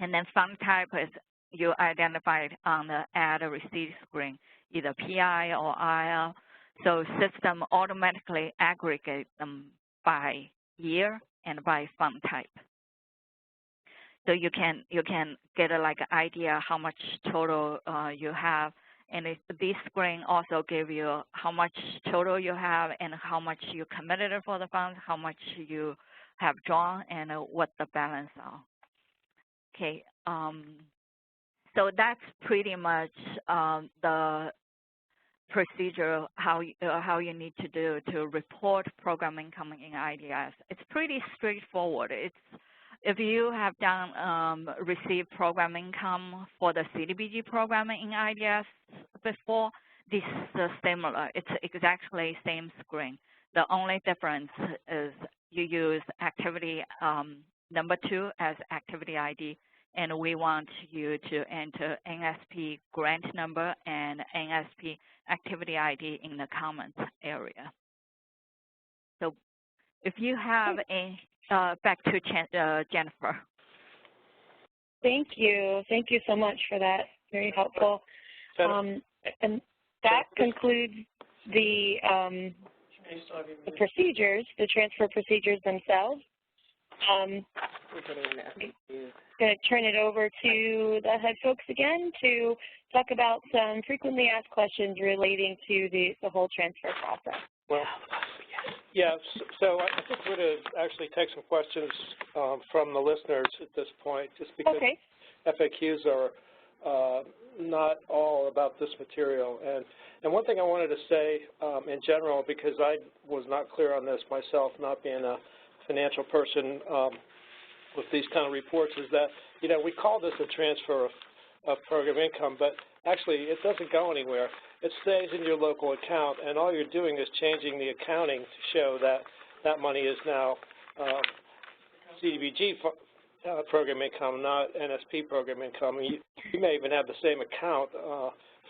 And then fund type is you identified on the Add Receipt screen, either PI or IL. So system automatically aggregate them by year and by fund type. So you can get like an idea how much total you have, and this screen also give you how much total you have and how much you committed for the funds, how much you have drawn, and what the balance are. Okay, so that's pretty much the procedure how you need to do to report program income in IDIS. It's pretty straightforward. If you have done received program income for the CDBG program in IDIS before, this is similar. It's exactly same screen. The only difference is you use activity number 2 as activity ID, and we want you to enter NSP grant number and NSP activity ID in the comments area. So if you have a back to Jennifer. Thank you. Thank you so much for that. Very helpful. And that concludes the procedures, the transfer procedures themselves. I'm going to turn it over to the head folks again to talk about some frequently asked questions relating to the whole transfer process. Well, Yeah, so I think we're going to actually take some questions from the listeners at this point, just because FAQs are not all about this material. And one thing I wanted to say in general, because I was not clear on this myself, not being a financial person with these kind of reports, is that, you know, we call this a transfer of program income, but actually it doesn't go anywhere. It stays in your local account, and all you're doing is changing the accounting to show that that money is now CDBG program income, not NSP program income. You may even have the same account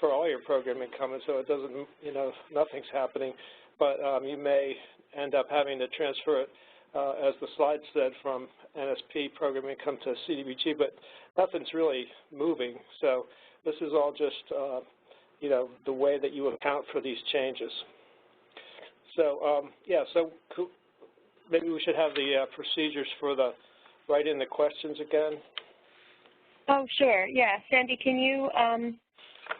for all your program income, and so it doesn't, you know, nothing's happening. But you may end up having to transfer it, as the slide said, from NSP program income to CDBG, but nothing's really moving. So this is all just you know, the way that you account for these changes. So, yeah, so maybe we should have the procedures for the write in the questions again. Oh, sure. Yeah. Sandy, can you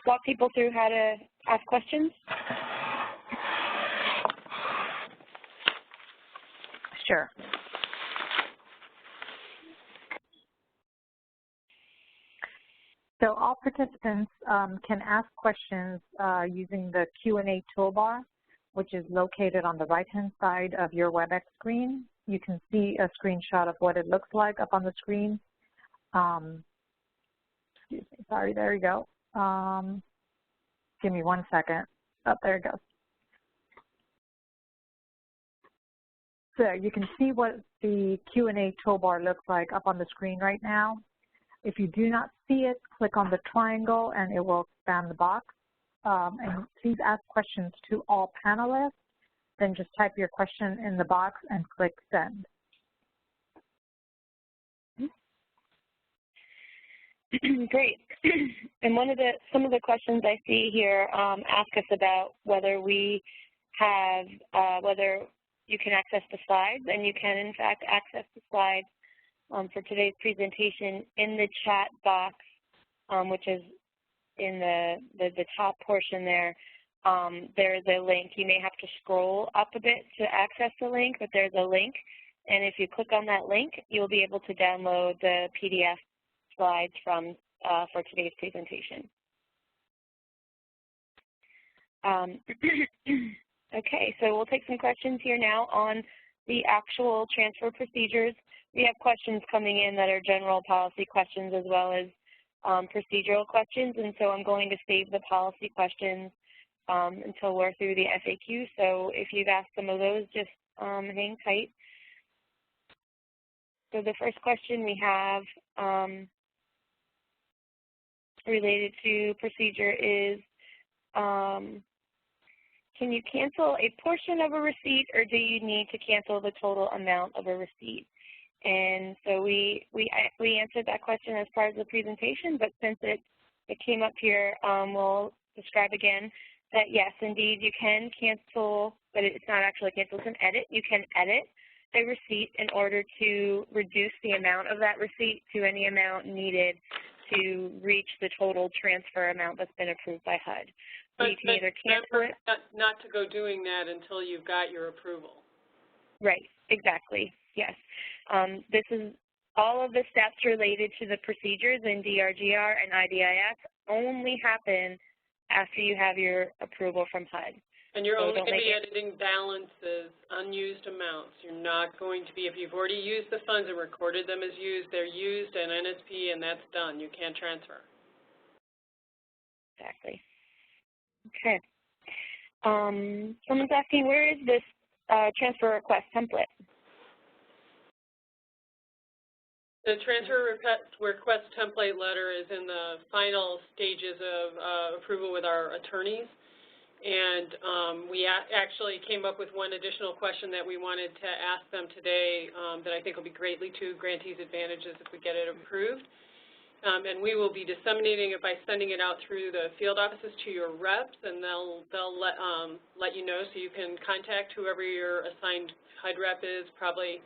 walk people through how to ask questions? Sure. So all participants can ask questions using the Q&A toolbar, which is located on the right-hand side of your WebEx screen. You can see a screenshot of what it looks like up on the screen. Excuse me, sorry, there you go. Give me 1 second. Oh, there it goes. So you can see what the Q&A toolbar looks like up on the screen right now. If you do not see it, click on the triangle and it will expand the box. And please ask questions to all panelists. Then just type your question in the box and click send. Great. And some of the questions I see here ask us about whether we have, whether you can access the slides, and you can in fact access the slides for today's presentation in the chat box, which is in the top portion there. There's a link. You may have to scroll up a bit to access the link, but there's a link. And if you click on that link, you'll be able to download the PDF slides from for today's presentation. Okay, so we'll take some questions here now on the actual transfer procedures. We have questions coming in that are general policy questions as well as procedural questions, and so I'm going to save the policy questions until we're through the FAQ. So if you've asked some of those, just hang tight. So the first question we have related to procedure is, can you cancel a portion of a receipt, or do you need to cancel the total amount of a receipt? And so we answered that question as part of the presentation, but since it came up here, we'll describe again that yes, indeed, you can cancel, but it's not actually cancel, it's an edit. You can edit a receipt in order to reduce the amount of that receipt to any amount needed to reach the total transfer amount that's been approved by HUD. So you can either cancel it. Not to go doing that until you've got your approval. Right, exactly, yes. This is all of the steps related to the procedures in DRGR and IDIS only happen after you have your approval from HUD. And you're only going to be editing balances, unused amounts. You're not going to be, if you've already used the funds and recorded them as used, they're used in NSP and that's done. You can't transfer. Exactly. Okay. Someone's asking, where is this transfer request template? The transfer request template letter is in the final stages of approval with our attorneys. And we actually came up with one additional question that we wanted to ask them today that I think will be greatly to grantees' advantages if we get it approved. And we will be disseminating it by sending it out through the field offices to your reps, and they'll let you know, so you can contact whoever your assigned HUD rep is. Probably,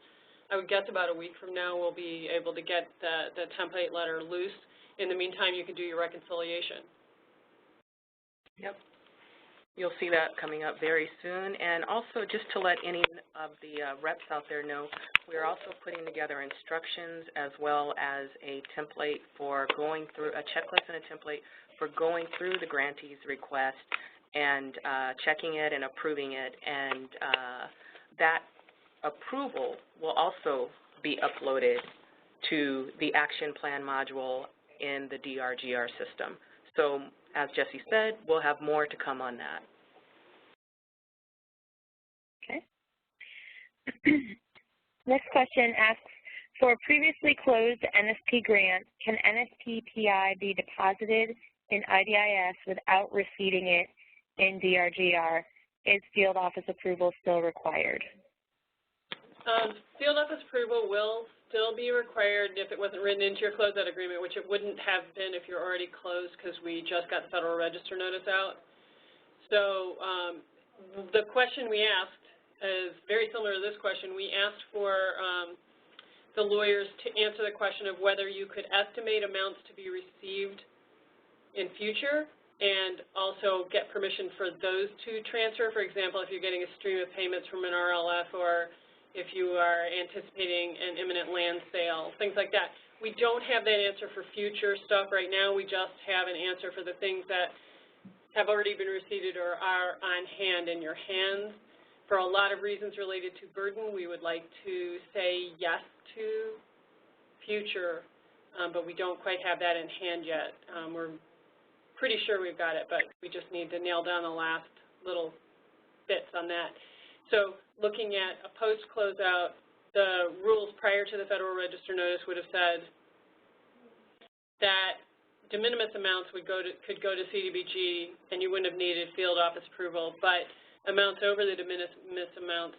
I would guess about a week from now, we'll be able to get the template letter loose. In the meantime, you can do your reconciliation. Yep. You'll see that coming up very soon. And also, just to let any of the reps out there know, we're also putting together instructions as well as a template for going through, a checklist and a template for going through the grantee's request and checking it and approving it. And that approval will also be uploaded to the action plan module in the DRGR system. So as Jesse said, we'll have more to come on that. Okay. Next question asks, for a previously closed NSP grant, can NSP PI be deposited in IDIS without receiving it in DRGR? Is field office approval still required? Field office approval will still be required if it wasn't written into your closeout agreement, which it wouldn't have been if you're already closed because we just got the Federal Register notice out. So the question we asked is very similar to this question. We asked for the lawyers to answer the question of whether you could estimate amounts to be received in future and also get permission for those to transfer. For example, if you're getting a stream of payments from an RLF or if you are anticipating an imminent land sale, things like that. We don't have that answer for future stuff right now. We just have an answer for the things that have already been received or are on hand in your hands. For a lot of reasons related to burden, we would like to say yes to future, but we don't quite have that in hand yet. We're pretty sure we've got it, but we just need to nail down the last little bits on that. So looking at a post-closeout, the rules prior to the Federal Register notice would have said that de minimis amounts could go to CDBG and you wouldn't have needed field office approval, but amounts over the de minimis amounts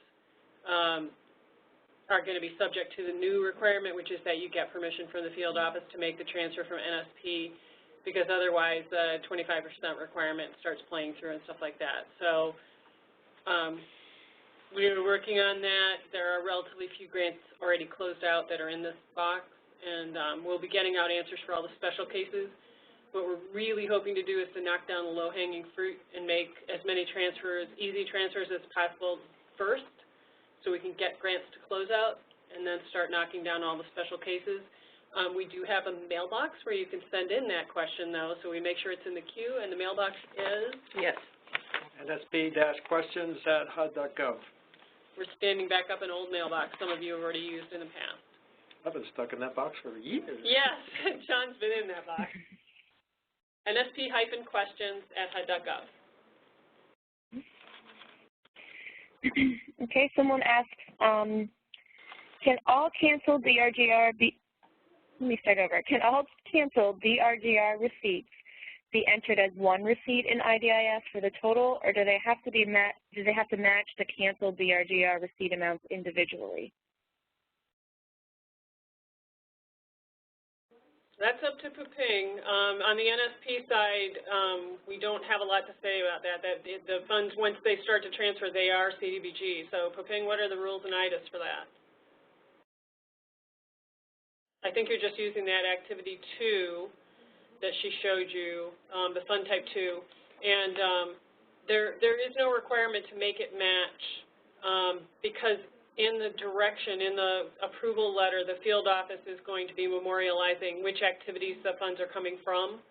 are going to be subject to the new requirement, which is that you get permission from the field office to make the transfer from NSP, because otherwise the 25% requirement starts playing through and stuff like that. So we're working on that. There are relatively few grants already closed out that are in this box, and we'll be getting out answers for all the special cases. What we're really hoping to do is to knock down the low-hanging fruit and make as many transfers, easy transfers as possible first, so we can get grants to close out and then start knocking down all the special cases. We do have a mailbox where you can send in that question, though, so we make sure it's in the queue, and the mailbox is? Yes. NSP-questions@HUD.gov. We're standing back up an old mailbox some of you have already used in the past. I've been stuck in that box for years. Yes, John's been in that box. NSP-questions@HUD.gov. Okay, someone asks, can all canceled DRGR be, let me start over. Can all canceled DRGR receipts be entered as one receipt in IDIS for the total, or do they have to be match the canceled DRGR receipt amounts individually? That's up to Puping. On the NSP side, we don't have a lot to say about that. The funds, once they start to transfer, they are CDBG. So Puping, what are the rules in IDIS for that? I think you're just using that activity 2 that she showed you, the fund type 2, and there is no requirement to make it match because in the direction, in the approval letter, the field office is going to be memorializing which activities the funds are coming from.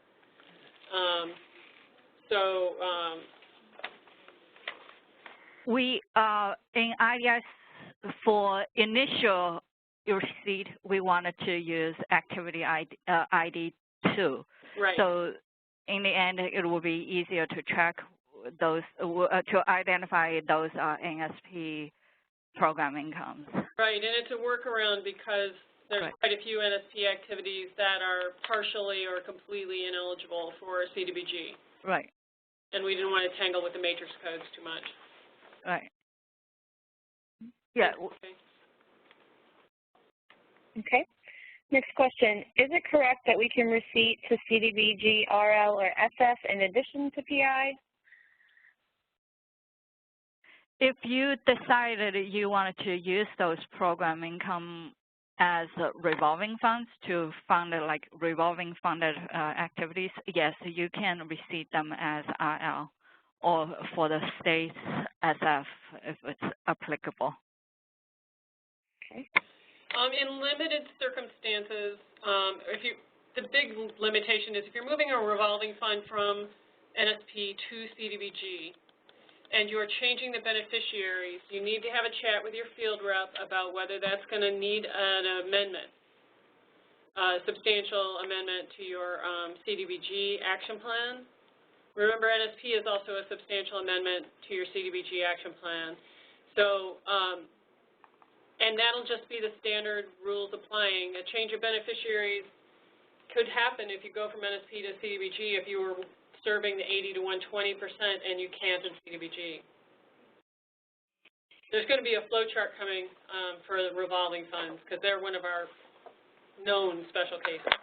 We in IDIS for initial receipt, we wanted to use activity ID 2. Right. So in the end, it will be easier to track those, to identify those NSP program incomes. Right, and it's a workaround because there's quite a few NSP activities that are partially or completely ineligible for CDBG. Right. And we didn't want to tangle with the matrix codes too much. Right. Yeah. Okay. Next question. Is it correct that we can receipt to CDBG, RL, or SF in addition to PI? If you decided you wanted to use those program income as revolving funds to fund like revolving funded activities, yes, you can receive them as RL or for the state's SF if it's applicable. Okay. In limited circumstances, the big limitation is if you're moving a revolving fund from NSP to CDBG and you're changing the beneficiaries, you need to have a chat with your field rep about whether that's going to need an amendment, a substantial amendment to your CDBG action plan. Remember, NSP is also a substantial amendment to your CDBG action plan. So, and that'll just be the standard rules applying. A change of beneficiaries could happen if you go from NSP to CDBG if you were serving the 80 to 120% and you can't in CDBG. There's going to be a flow chart coming for the revolving funds because they're one of our known special cases.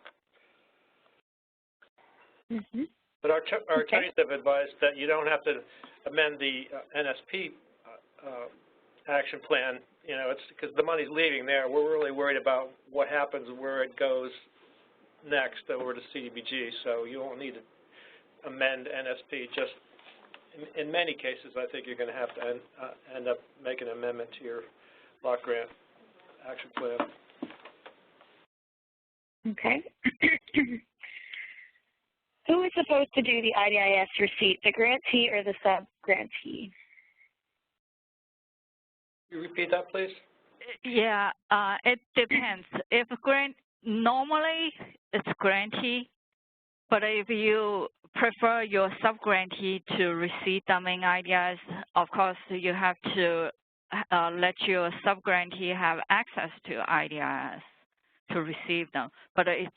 Mm-hmm. But our attorneys have advised that you don't have to amend the NSP action plan. You know, it's because the money's leaving there. We're really worried about what happens where it goes next over to CDBG. So you won't need to amend NSP. Just in many cases, I think you're going to have to end up making an amendment to your block grant action plan. Okay. Who is supposed to do the IDIS receipt, the grantee or the sub-grantee? You repeat that, please? Yeah, it depends. If normally it's grantee, but if you prefer your sub-grantee to receive them in IDIS, of course you have to let your sub-grantee have access to IDIS to receive them, but it's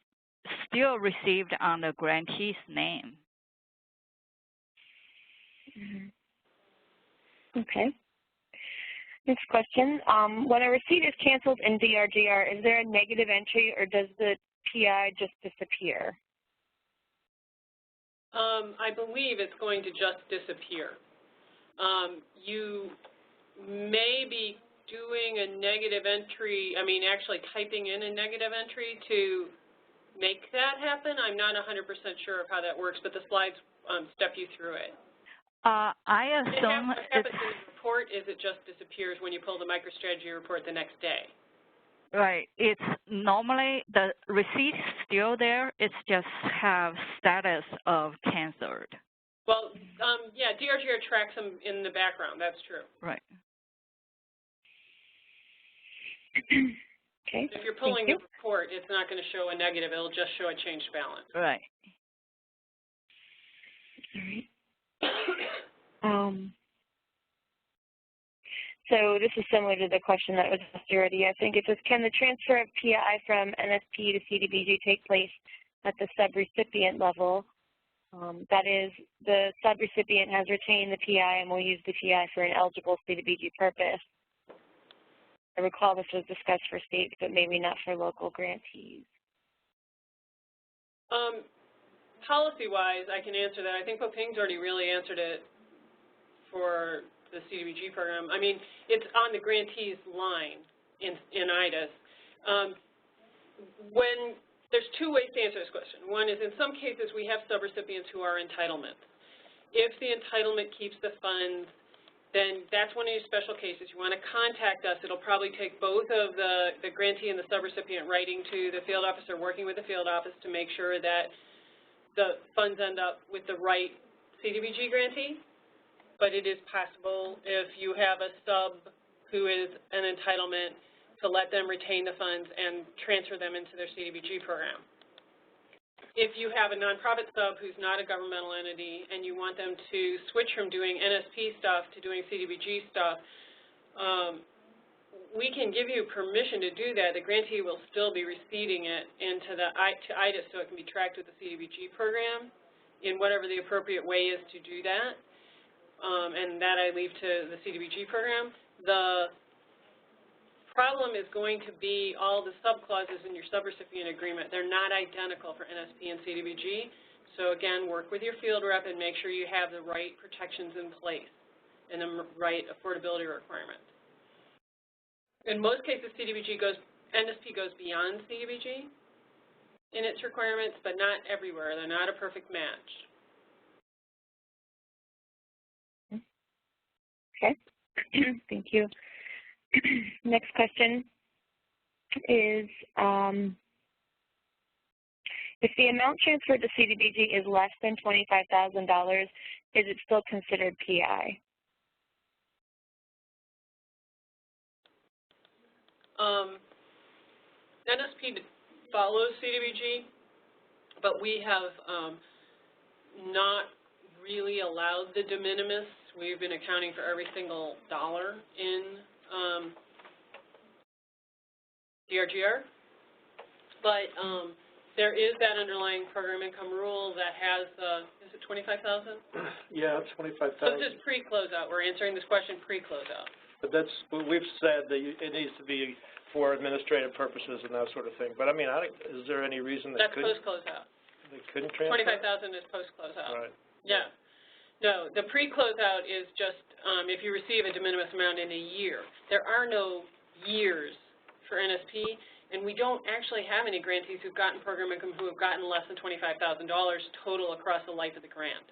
still received on the grantee's name. Mm-hmm. Okay. Next question. When a receipt is canceled in DRGR, is there a negative entry or does the PI just disappear? I believe it's going to just disappear. You may be doing a negative entry, actually typing in a negative entry to make that happen. I'm not 100% sure of how that works, but the slides step you through it. I assume what happens in the report is it just disappears when you pull the MicroStrategy report the next day. Right. It's normally the receipt is still there. It's just have status of canceled. Well, yeah, DRGR tracks them in the background. That's true. Right. Okay. If you're pulling the report, it's not going to show a negative. It'll just show a changed balance. Right. All right. So this is similar to the question that was asked already. I think it says, can the transfer of PI from NSP to CDBG take place at the subrecipient level? That is, the subrecipient has retained the PI and will use the PI for an eligible CDBG purpose. I recall this was discussed for states, but maybe not for local grantees. Policy-wise, I can answer that. I think Poping's already really answered it for the CDBG program. It's on the grantee's line in IDIS. There's two ways to answer this question. One is in some cases we have subrecipients who are entitlement. If the entitlement keeps the funds, then that's one of your special cases. You want to contact us. It'll probably take both of the grantee and the subrecipient writing to the field office or working with the field office to make sure that the funds end up with the right CDBG grantee. But it is possible if you have a sub who is an entitlement to let them retain the funds and transfer them into their CDBG program. If you have a nonprofit sub who's not a governmental entity and you want them to switch from doing NSP stuff to doing CDBG stuff, we can give you permission to do that. The grantee will still be receiving it into to IDIS so it can be tracked with the CDBG program in whatever the appropriate way is to do that. And that I leave to the CDBG program. The problem is going to be all the subclauses in your subrecipient agreement. They're not identical for NSP and CDBG. So again, work with your field rep and make sure you have the right protections in place and the right affordability requirements. In most cases, NSP goes beyond CDBG in its requirements, but not everywhere. They're not a perfect match. Okay, thank you. Next question is, if the amount transferred to CDBG is less than $25,000, is it still considered PI? NSP follows CDBG, but we have not really allowed the de minimis. We've been accounting for every single dollar in DRGR, but there is that underlying program income rule that has, is it 25,000? Yeah, it's 25,000. So this is pre-closeout. We're answering this question pre-closeout. But that's what we've said, that it needs to be for administrative purposes and that sort of thing. But I mean, is there any reason that that's post-closeout? They couldn't transfer? 25,000 is post-closeout. Right. Yeah. No, the pre-closeout is just if you receive a de minimis amount in a year. There are no years for NSP. And we don't actually have any grantees who've gotten program income who have gotten less than $25,000 total across the life of the grant.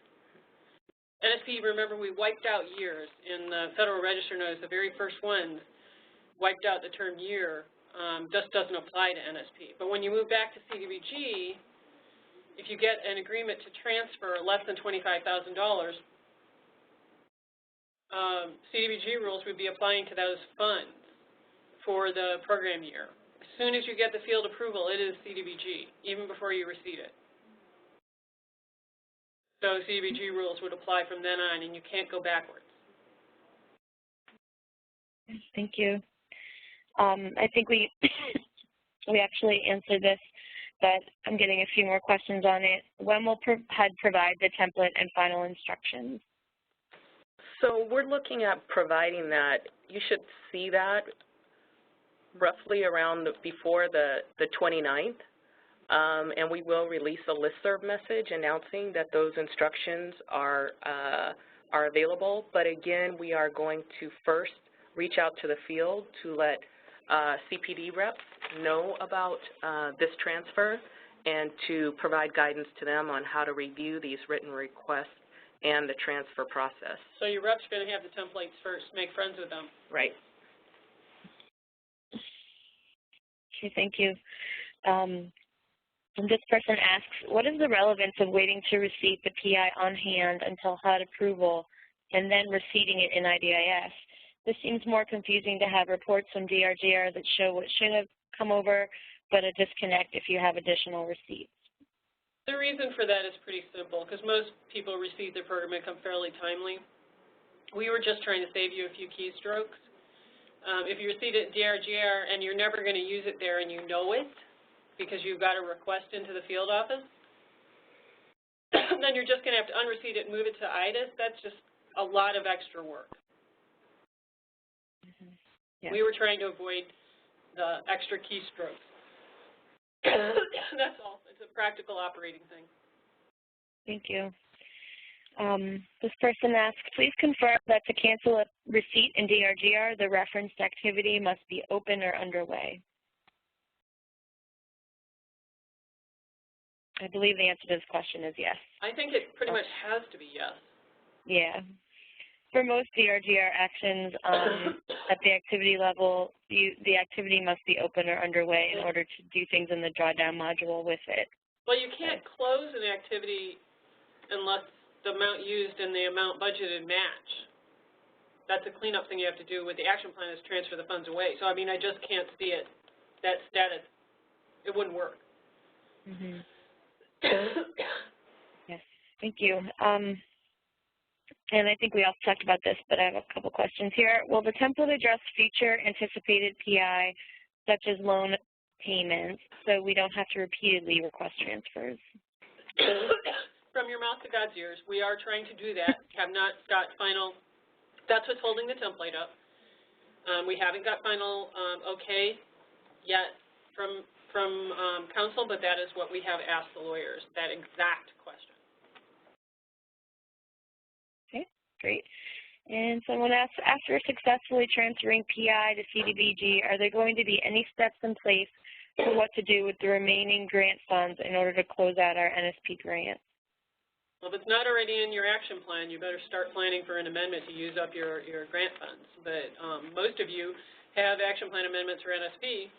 NSP, remember, we wiped out years. In the Federal Register notice, the very first one wiped out the term year. Just doesn't apply to NSP. But when you move back to CDBG, if you get an agreement to transfer less than $25,000, CDBG rules would be applying to those funds for the program year. As soon as you get the field approval, it is CDBG, even before you receive it. So CDBG rules would apply from then on, and you can't go backwards. Thank you. I think we actually answered this, but I'm getting a few more questions on it. When will HUD provide the template and final instructions? So we're looking at providing that. You should see that roughly around before the 29th, and we will release a listserv message announcing that those instructions are available. But again, we are going to first reach out to the field to let CPD reps know about this transfer and to provide guidance to them on how to review these written requests and the transfer process. So your reps are going to have the templates first, make friends with them. Right. Okay, thank you. And this person asks, what is the relevance of waiting to receive the PI on hand until HUD approval and then receiving it in IDIS? This seems more confusing to have reports from DRGR that show what should have come over, but a disconnect if you have additional receipts. The reason for that is pretty simple, because most people receive their program income fairly timely. We were just trying to save you a few keystrokes. If you receive it at DRGR and you're never going to use it there and you know it because you've got a request into the field office, then you're just going to have to unreceipt it and move it to IDIS. That's just a lot of extra work. Yeah. We were trying to avoid the extra keystrokes. That's all. It's a practical operating thing. Thank you. This person asks, please confirm that to cancel a receipt in DRGR, the referenced activity must be open or underway. I believe the answer to this question is yes. I think it pretty much has to be yes. Yeah. For most DRGR actions at the activity level, the activity must be open or underway in order to do things in the drawdown module with it. Well, you can't close an activity unless the amount used and the amount budgeted match. That's a cleanup thing you have to do with the action plan is transfer the funds away. So, I mean, I just can't see it, that status. It wouldn't work. Mm-hmm. Yes, thank you. And I think we also talked about this, but I have a couple questions here. Will the template address future anticipated PI, such as loan payments, so we don't have to repeatedly request transfers? From your mouth to God's ears, we are trying to do that. Have not got final, that's what's holding the template up. We haven't got final okay yet from council, but that is what we have asked the lawyers, that exact question. Okay, great. And someone asks, after successfully transferring PI to CDBG, are there going to be any steps in place for what to do with the remaining grant funds in order to close out our NSP grant? Well, if it's not already in your action plan, you better start planning for an amendment to use up your grant funds. But most of you have action plan amendments for NSP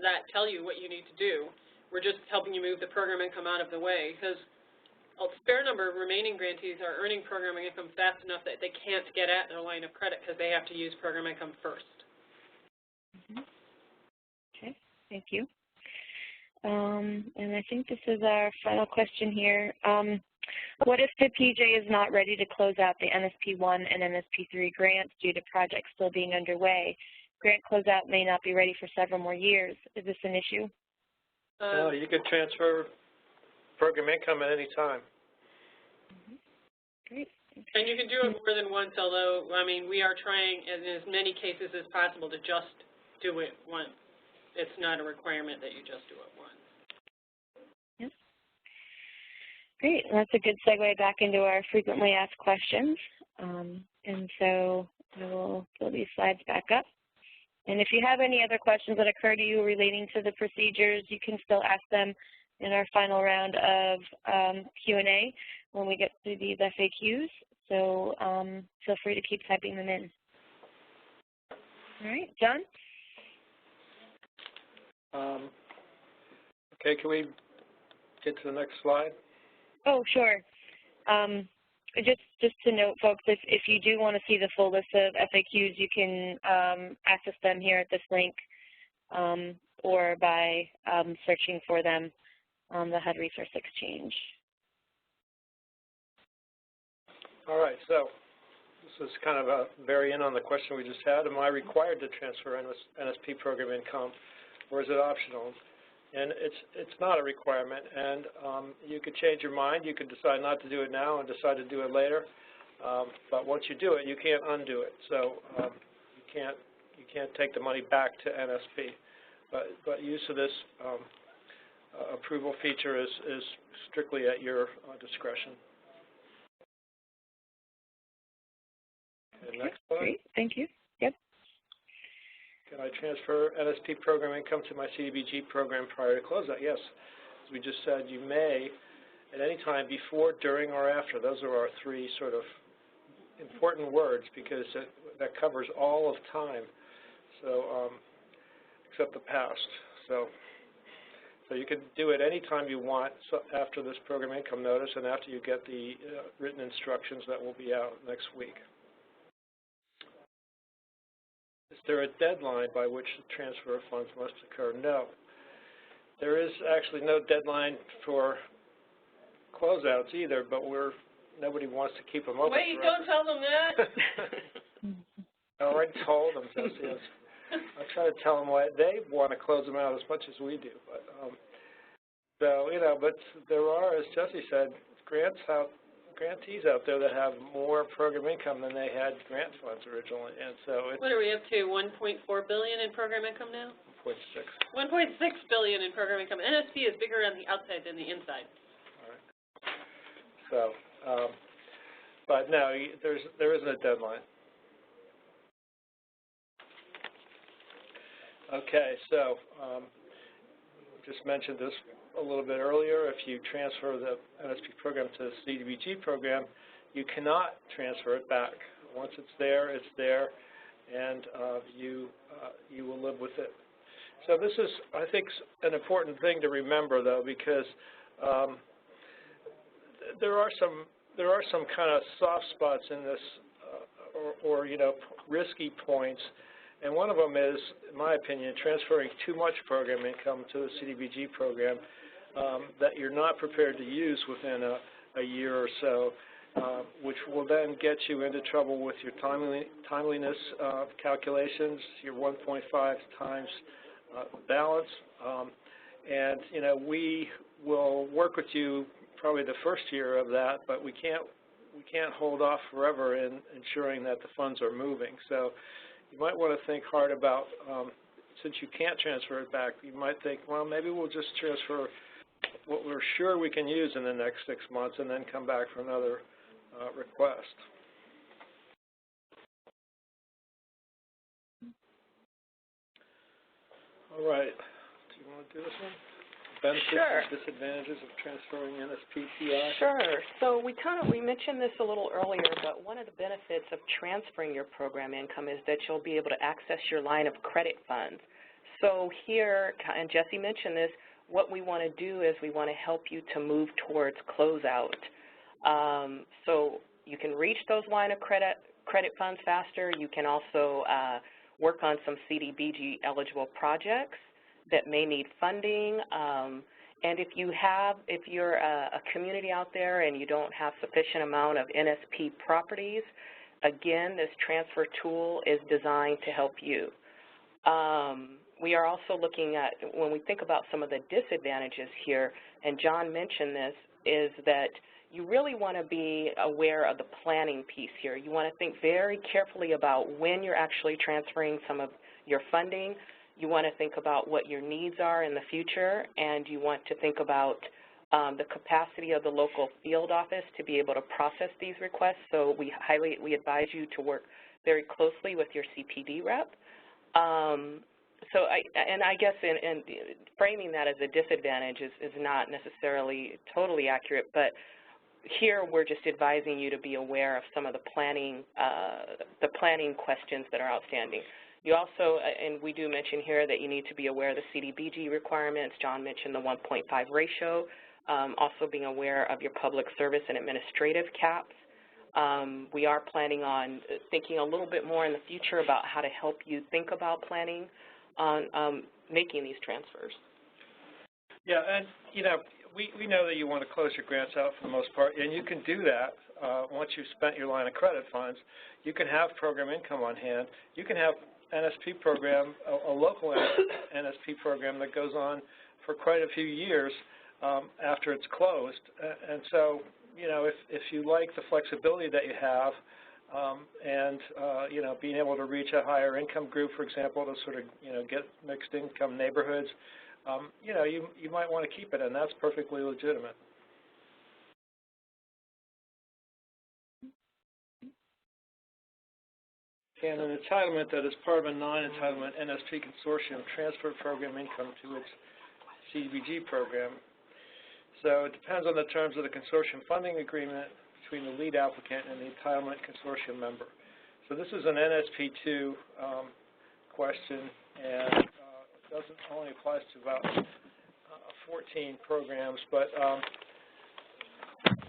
that tell you what you need to do. We're just helping you move the program income out of the way, because a fair number of remaining grantees are earning program income fast enough that they can't get at their line of credit because they have to use program income first. Okay, thank you. And I think this is our final question here. What if the PJ is not ready to close out the NSP1 and NSP3 grants due to projects still being underway? Grant closeout may not be ready for several more years. Is this an issue? No, you can transfer program income at any time. Great. And you can do it more than once, although, I mean, we are trying in as many cases as possible to just do it once. It's not a requirement that you just do it once. Yep. Great. That's a good segue back into our frequently asked questions. And so I will pull these slides back up. And if you have any other questions that occur to you relating to the procedures, you can still ask them in our final round of Q&A when we get through these FAQs. So feel free to keep typing them in. All right, John? Okay, can we get to the next slide? Oh, sure. Just to note, folks, if you do want to see the full list of FAQs, you can access them here at this link or by searching for them on the HUD Resource Exchange. All right, so this is kind of a variant on the question we just had. Am I required to transfer NSP program income, or is it optional? And it's not a requirement, and you could change your mind. You could decide not to do it now and decide to do it later. But once you do it, you can't undo it. So you can't take the money back to NSP. But use of this approval feature is strictly at your discretion. Okay, next slide. Great, thank you. Yep. Can I transfer NSP program income to my CDBG program prior to closeout? Yes. As we just said, you may at any time before, during, or after. Those are our three sort of important words because that covers all of time, so except the past. So you can do it any time you want after this program income notice and after you get the written instructions that will be out next week. Is there a deadline by which the transfer of funds must occur? No. There is actually no deadline for closeouts either, but nobody wants to keep them open. Wait, forever. don't tell them that. I already told them, Jesse. I try to tell them why they want to close them out as much as we do. But so but there are, as Jesse said, grantees out there that have more program income than they had grant funds originally, and so it's. What are we up to? 1.4 billion in program income now? 1.6. 1.6 billion in program income. NSP is bigger on the outside than the inside. All right. So, but no, there isn't a deadline. Okay, so just mentioned this a little bit earlier. If you transfer the NSP program to the CDBG program, you cannot transfer it back. Once it's there, and you will live with it. So this is, I think, an important thing to remember, though, because there are some kind of soft spots in this, or risky points. And one of them is, in my opinion, transferring too much program income to the CDBG program that you're not prepared to use within a year or so, which will then get you into trouble with your timeliness calculations, your 1.5 times balance. And, we will work with you probably the first year of that, but we can't hold off forever in ensuring that the funds are moving. So you might want to think hard about, since you can't transfer it back, you might think, well, maybe we'll just transfer what we're sure we can use in the next 6 months and then come back for another request. All right. Do you want to do this one? benefits Sure. and disadvantages of transferring NSP/PI? Sure. So we mentioned this a little earlier, but one of the benefits of transferring your program income is that you'll be able to access your line of credit funds. So here, and Jesse mentioned this, what we want to do is we want to help you to move towards closeout. So you can reach those line of credit funds faster. You can also work on some CDBG eligible projects that may need funding. And if you're a community out there and you don't have sufficient amount of NSP properties, again, this transfer tool is designed to help you. We are also looking at, when we think about some of the disadvantages here, and John mentioned this, is that you really want to be aware of the planning piece here. You want to think very carefully about when you're actually transferring some of your funding. You want to think about what your needs are in the future, and you want to think about the capacity of the local field office to be able to process these requests. So we advise you to work very closely with your CPD rep. So I guess in framing that as a disadvantage is not necessarily totally accurate, but here we're just advising you to be aware of some of the planning questions that are outstanding. You also, and we do mention here that you need to be aware of the CDBG requirements. John mentioned the 1.5 ratio, also being aware of your public service and administrative caps. We are planning on thinking a little bit more in the future about how to help you think about planning on making these transfers. Yeah, and we know that you want to close your grants out for the most part, and you can do that once you've spent your line of credit funds. You can have program income on hand. You can have NSP program, a local NSP program that goes on for quite a few years after it's closed. And so, if you like the flexibility that you have, and being able to reach a higher income group, for example, to sort of get mixed income neighborhoods, you might want to keep it, and that's perfectly legitimate. And an entitlement that is part of a non-entitlement NSP consortium transfer program income to its CDBG program. So it depends on the terms of the consortium funding agreement between the lead applicant and the entitlement consortium member. So this is an NSP2 question, and it doesn't only applies to about 14 programs, but,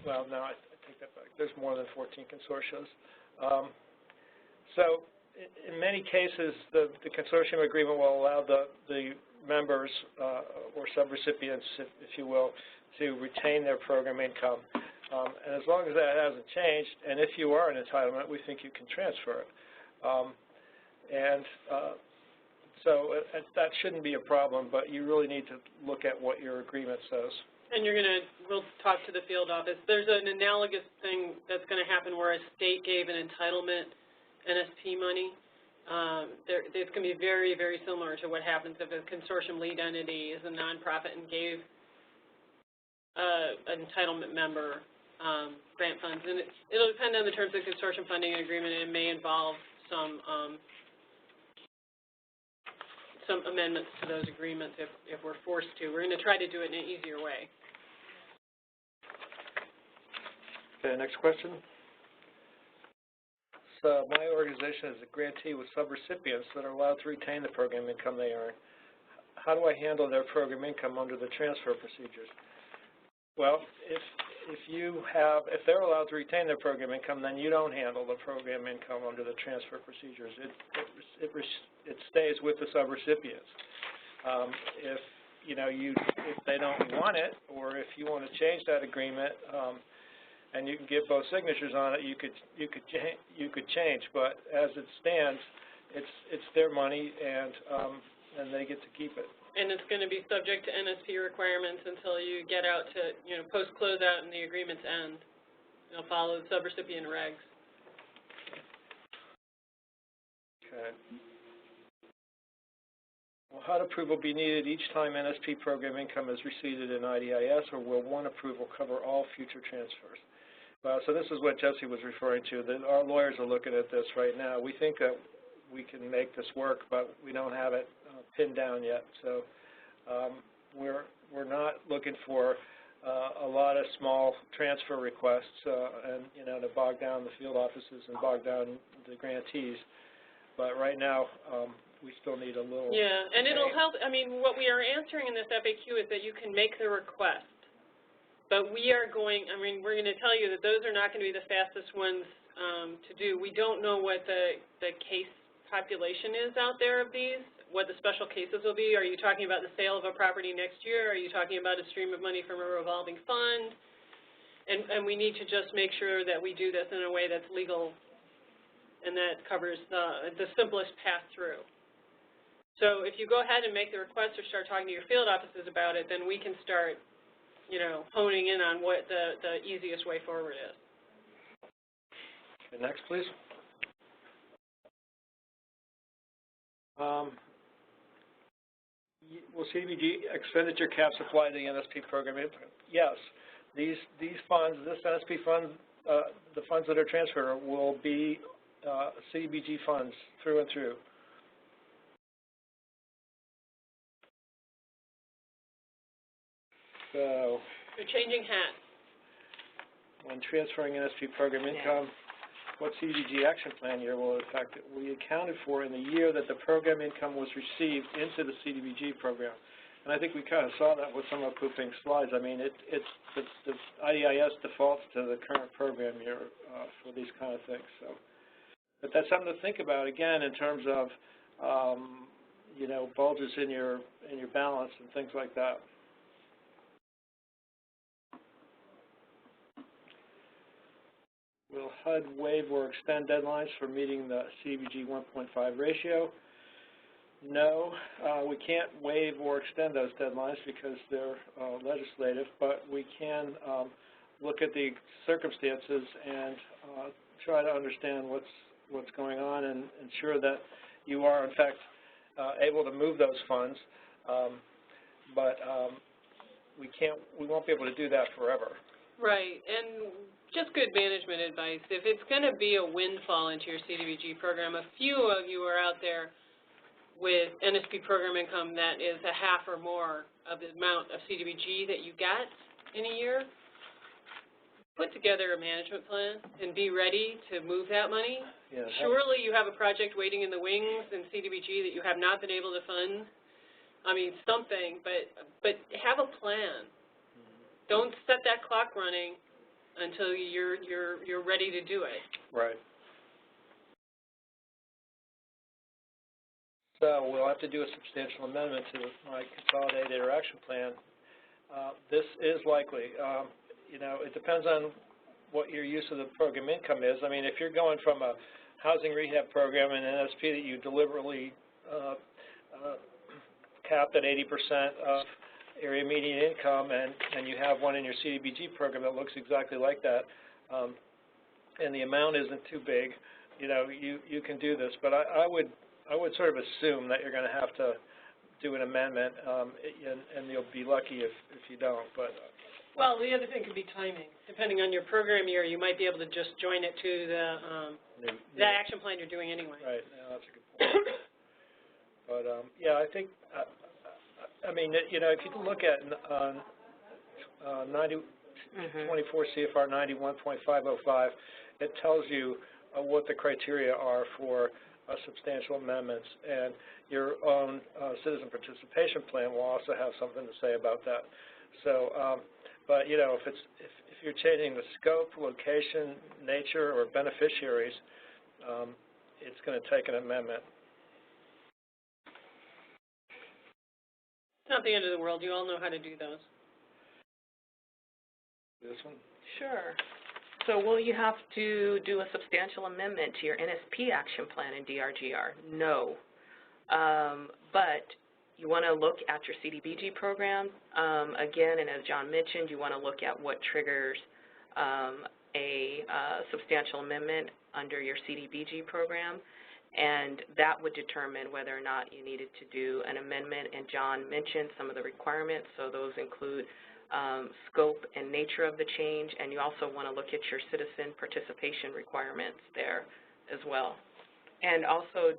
well, no, I take that back. There's more than 14 consortiums. So in many cases, the consortium agreement will allow the members or subrecipients, if you will, to retain their program income. And as long as that hasn't changed, and if you are an entitlement, we think you can transfer it. So that shouldn't be a problem, but you really need to look at what your agreement says. And we'll talk to the field office. There's an analogous thing that's going to happen where a state gave an entitlement NSP money. It's going to be very, very similar to what happens if a consortium lead entity is a nonprofit and gave an entitlement member grant funds. And it'll depend on the terms of the consortium funding agreement. It may involve some amendments to those agreements if we're forced to. We're going to try to do it in an easier way. Okay, next question. So my organization is a grantee with subrecipients that are allowed to retain the program income they earn. How do I handle their program income under the transfer procedures? Well, if they're allowed to retain their program income, then you don't handle the program income under the transfer procedures. It stays with the subrecipients. If they don't want it, or if you want to change that agreement, and you can give both signatures on it, you could change. But as it stands, it's their money, and they get to keep it. And it's going to be subject to NSP requirements until you get out to, post-closeout and the agreements end. It'll follow the subrecipient regs. Okay. Will HUD approval be needed each time NSP program income is received in IDIS, or will one approval cover all future transfers? Well, so this is what Jesse was referring to. Our lawyers are looking at this right now. We think that we can make this work, but we don't have it pinned down yet. So we're not looking for a lot of small transfer requests and, you know, to bog down the field offices and bog down the grantees. But right now, we still need a little. Yeah, and it'll help. I mean, what we are answering in this FAQ is that you can make the request. But we are going, I mean, we're going to tell you that those are not going to be the fastest ones to do. We don't know what the case population is out there of these, what the special cases will be. Are you talking about the sale of a property next year? Are you talking about a stream of money from a revolving fund? And we need to just make sure that we do this in a way that's legal and that covers the simplest path through. So if you go ahead and make the request or start talking to your field offices about it, then we can start, you know, honing in on what the easiest way forward is. Okay, next, please. Will CDBG expenditure caps apply to the NSP program? Yes. These funds, this NSP fund, the funds that are transferred will be CDBG funds through and through. So, you're changing hats. When transferring NSP program income, what CDBG action plan year will it affect? We accounted for in the year that the program income was received into the CDBG program. And I think we kind of saw that with some of Pooping's slides. I mean, the IDIS defaults to the current program year for these kind of things. So, but that's something to think about, again, in terms of, you know, bulges in your balance and things like that. Will HUD waive or extend deadlines for meeting the CDBG 1.5 ratio? No, we can't waive or extend those deadlines because they're legislative, but we can look at the circumstances and try to understand what's going on and ensure that you are, in fact, able to move those funds. But we won't be able to do that forever. Right, and just good management advice. If it's going to be a windfall into your CDBG program, a few of you are out there with NSP program income that is a half or more of the amount of CDBG that you get in a year. Put together a management plan and be ready to move that money. Yeah, surely you have a project waiting in the wings in CDBG that you have not been able to fund. I mean, something, but have a plan. Don't set that clock running until you're ready to do it. Right. So we'll have to do a substantial amendment to my consolidated or action plan. This is likely. You know, it depends on what your use of the program income is. I mean, if you're going from a housing rehab program and NSP that you deliberately capped at 80% of area median income, and you have one in your CDBG program that looks exactly like that, and the amount isn't too big, you know, you can do this. But I would sort of assume that you're going to have to do an amendment, and you'll be lucky if you don't. But well, the other thing could be timing. Depending on your program year, you might be able to just join it to the action plan you're doing anyway. Right. Yeah, that's a good point. But yeah, I think. I mean, you know, if you look at 24 CFR 91.505, it tells you what the criteria are for substantial amendments, and your own citizen participation plan will also have something to say about that. So, but you know, if you're changing the scope, location, nature, or beneficiaries, it's going to take an amendment. It's not the end of the world. You all know how to do those. This one? Sure. So will you have to do a substantial amendment to your NSP action plan in DRGR? No. But you want to look at your CDBG program. Again, and as John mentioned, you want to look at what triggers a substantial amendment under your CDBG program. And that would determine whether or not you needed to do an amendment. And John mentioned some of the requirements, so those include scope and nature of the change, and you also want to look at your citizen participation requirements there as well. And also,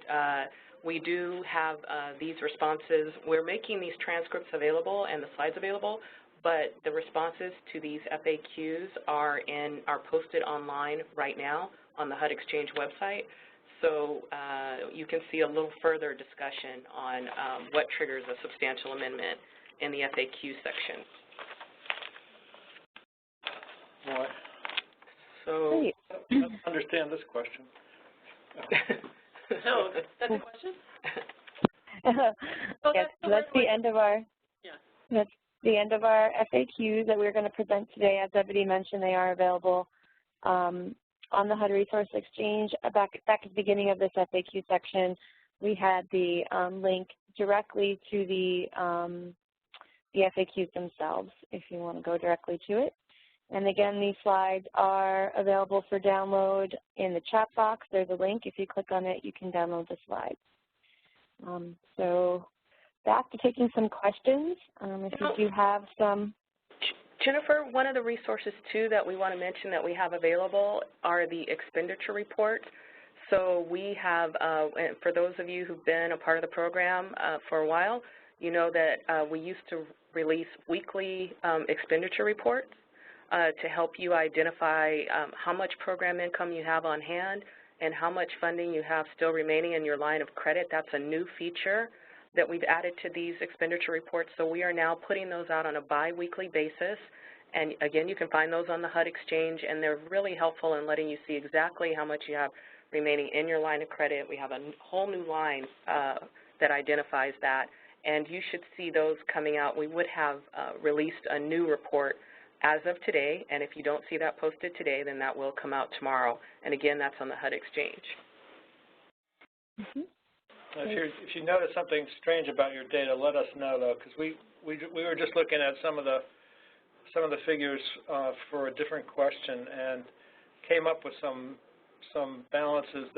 We do have these responses. We're making these transcripts available and the slides available, but the responses to these FAQs are posted online right now on the HUD Exchange website. So you can see a little further discussion on what triggers a substantial amendment in the FAQ section. Boy. So let's understand this question. No, that's a question? Yes, that's the end of our that's the end of our FAQs that we're going to present today. As Ebony mentioned, they are available on the HUD Resource Exchange. Back at the beginning of this FAQ section, we had the link directly to the FAQs themselves if you want to go directly to it. And again, these slides are available for download in the chat box. There's a link. If you click on it, you can download the slides. So back to taking some questions. If you do have some. Jennifer, one of the resources, too, that we want to mention that we have available are the expenditure reports. So we have, for those of you who've been a part of the program for a while, you know that we used to release weekly expenditure reports to help you identify how much program income you have on hand and how much funding you have still remaining in your line of credit. That's a new feature that we've added to these expenditure reports. So we are now putting those out on a bi-weekly basis. And again, you can find those on the HUD Exchange, and they're really helpful in letting you see exactly how much you have remaining in your line of credit. We have a whole new line that identifies that, and you should see those coming out. We would have released a new report as of today, and if you don't see that posted today, then that will come out tomorrow. And again, that's on the HUD Exchange. If you notice something strange about your data, let us know, though, because we were just looking at some of the figures for a different question and came up with some balances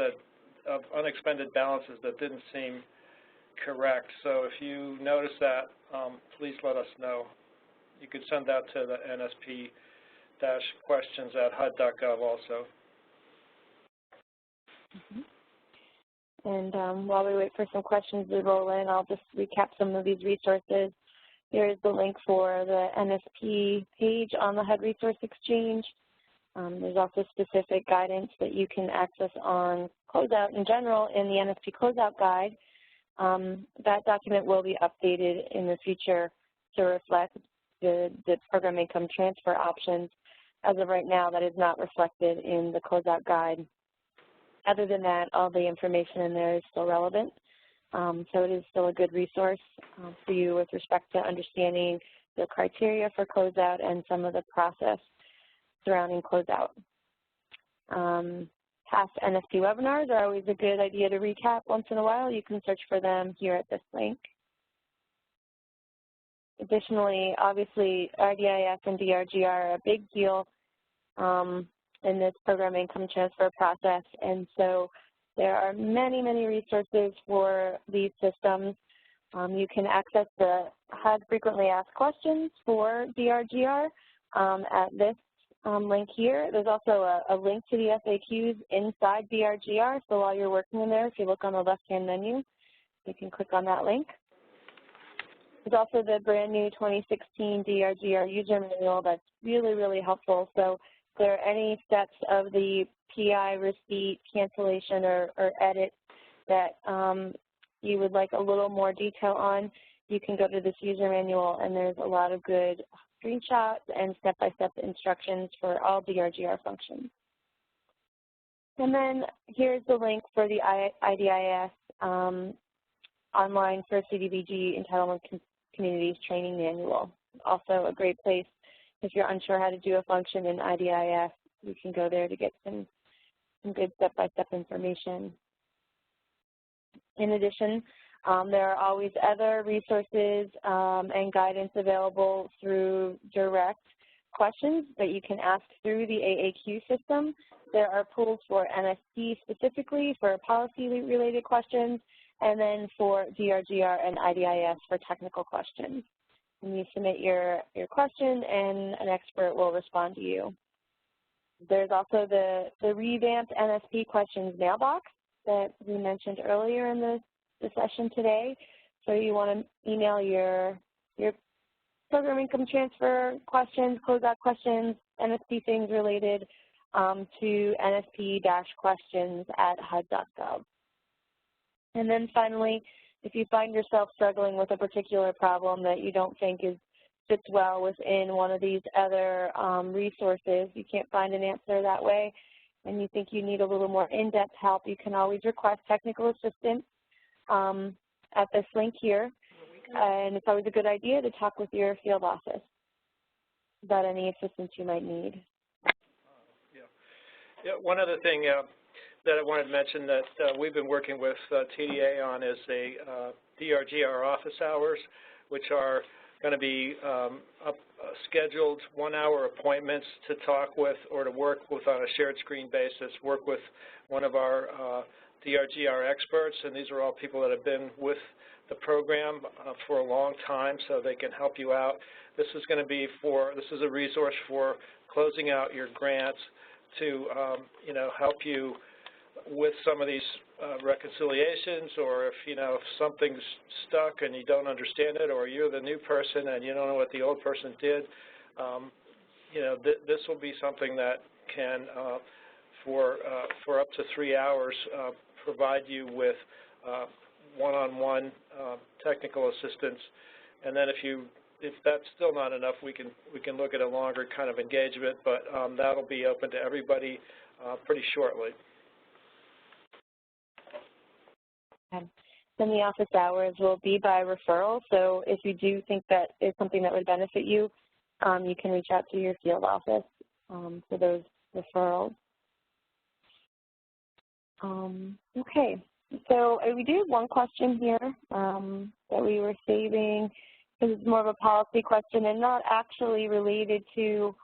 of unexpended balances that didn't seem correct. So if you notice that, please let us know. You could send that to the NSP-questions@HUD.gov also. And while we wait for some questions to roll in, I'll just recap some of these resources. Here is the link for the NSP page on the HUD Resource Exchange. There's also specific guidance that you can access on Closeout in general in the NSP Closeout Guide. That document will be updated in the future to reflect the program income transfer options. As of right now, that is not reflected in the Closeout Guide. Other than that, all the information in there is still relevant. So it is still a good resource for you with respect to understanding the criteria for closeout and some of the process surrounding closeout. Past NSP webinars are always a good idea to recap once in a while. You can search for them here at this link. Additionally, obviously, IDIS and DRGR are a big deal in this program income transfer process, and so there are many, many resources for these systems. You can access the HUD frequently asked questions for DRGR at this link here. There's also a link to the FAQs inside DRGR, so while you're working in there, if you look on the left-hand menu, you can click on that link. There's also the brand new 2016 DRGR user manual that's really, really helpful. So if there are any steps of the PI receipt, cancellation, or edit that you would like a little more detail on, you can go to this user manual, and there's a lot of good screenshots and step-by-step instructions for all DRGR functions. And then here's the link for the IDIS online for CDBG Entitlement Communities Training Manual. Also a great place if you're unsure how to do a function in IDIS, you can go there to get some good step-by-step information. In addition, there are always other resources and guidance available through direct questions that you can ask through the AAQ system. There are pools for NSP specifically for policy-related questions, and then for DRGR and IDIS for technical questions. And you submit your question, and an expert will respond to you. There's also the revamped NSP questions mailbox that we mentioned earlier in the the session today. So you want to email your program income transfer questions, closeout questions, NSP things related to nsp-questions@hud.gov. And then finally, if you find yourself struggling with a particular problem that you don't think fits well within one of these other resources, you can't find an answer that way, and you think you need a little more in-depth help, you can always request technical assistance at this link here. And it's always a good idea to talk with your field office about any assistance you might need. Yeah, one other thing that I wanted to mention that we've been working with TDA on is a DRGR office hours, which are going to be scheduled 1-hour appointments to talk with or to work with on a shared screen basis, work with one of our DRGR experts, and these are all people that have been with the program for a long time, so they can help you out. This is going to be this is a resource for closing out your grants to, help you with some of these reconciliations, or if something's stuck and you don't understand it, or you're the new person and you don't know what the old person did, this will be something that can, for up to 3 hours, provide you with one-on-one technical assistance. And then if that's still not enough, we can look at a longer kind of engagement, but that'll be open to everybody pretty shortly. Then the office hours will be by referral, so if you do think that is something that would benefit you, you can reach out to your field office for those referrals. Okay, so we do have one question here that we were saving, because it's more of a policy question and not actually related to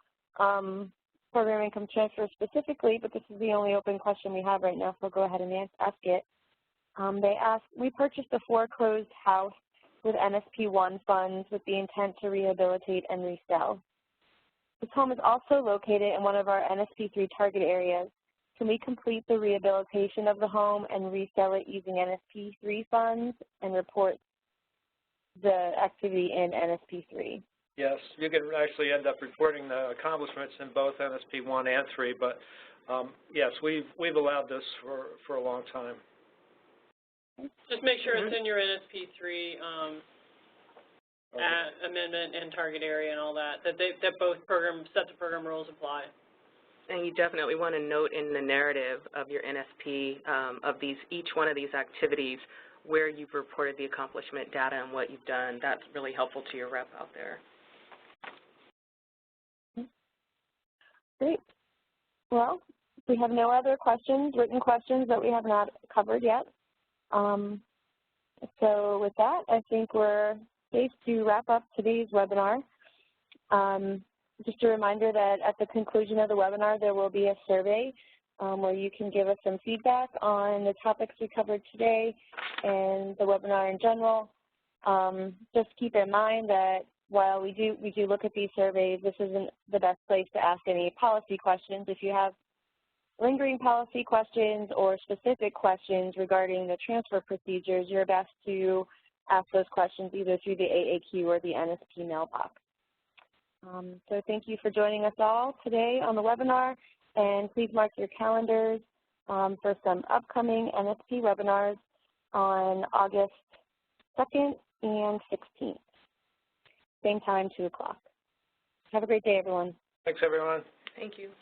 program income transfer specifically, but this is the only open question we have right now, so we'll go ahead and ask it. They asked, we purchased a foreclosed house with NSP1 funds with the intent to rehabilitate and resell. This home is also located in one of our NSP3 target areas. Can we complete the rehabilitation of the home and resell it using NSP3 funds and report the activity in NSP3? Yes, you can actually end up reporting the accomplishments in both NSP1 and 3, but yes, we've allowed this for a long time. Just make sure it's in your NSP3 amendment and target area and all that, that both sets of program rules apply. And you definitely want to note in the narrative of your NSP of each one of these activities where you've reported the accomplishment data and what you've done. That's really helpful to your rep out there. Great. Well, we have no other questions, written questions that we have not covered yet. So with that, I think we're safe to wrap up today's webinar. Just a reminder that at the conclusion of the webinar, there will be a survey where you can give us some feedback on the topics we covered today and the webinar in general. Just keep in mind that while we do look at these surveys, this isn't the best place to ask any policy questions. If you have lingering policy questions or specific questions regarding the transfer procedures, you're best to ask those questions either through the AAQ or the NSP mailbox. So thank you for joining us all today on the webinar, and please mark your calendars for some upcoming NSP webinars on August 2nd and 16th. Same time, 2 o'clock. Have a great day, everyone. Thanks, everyone. Thank you.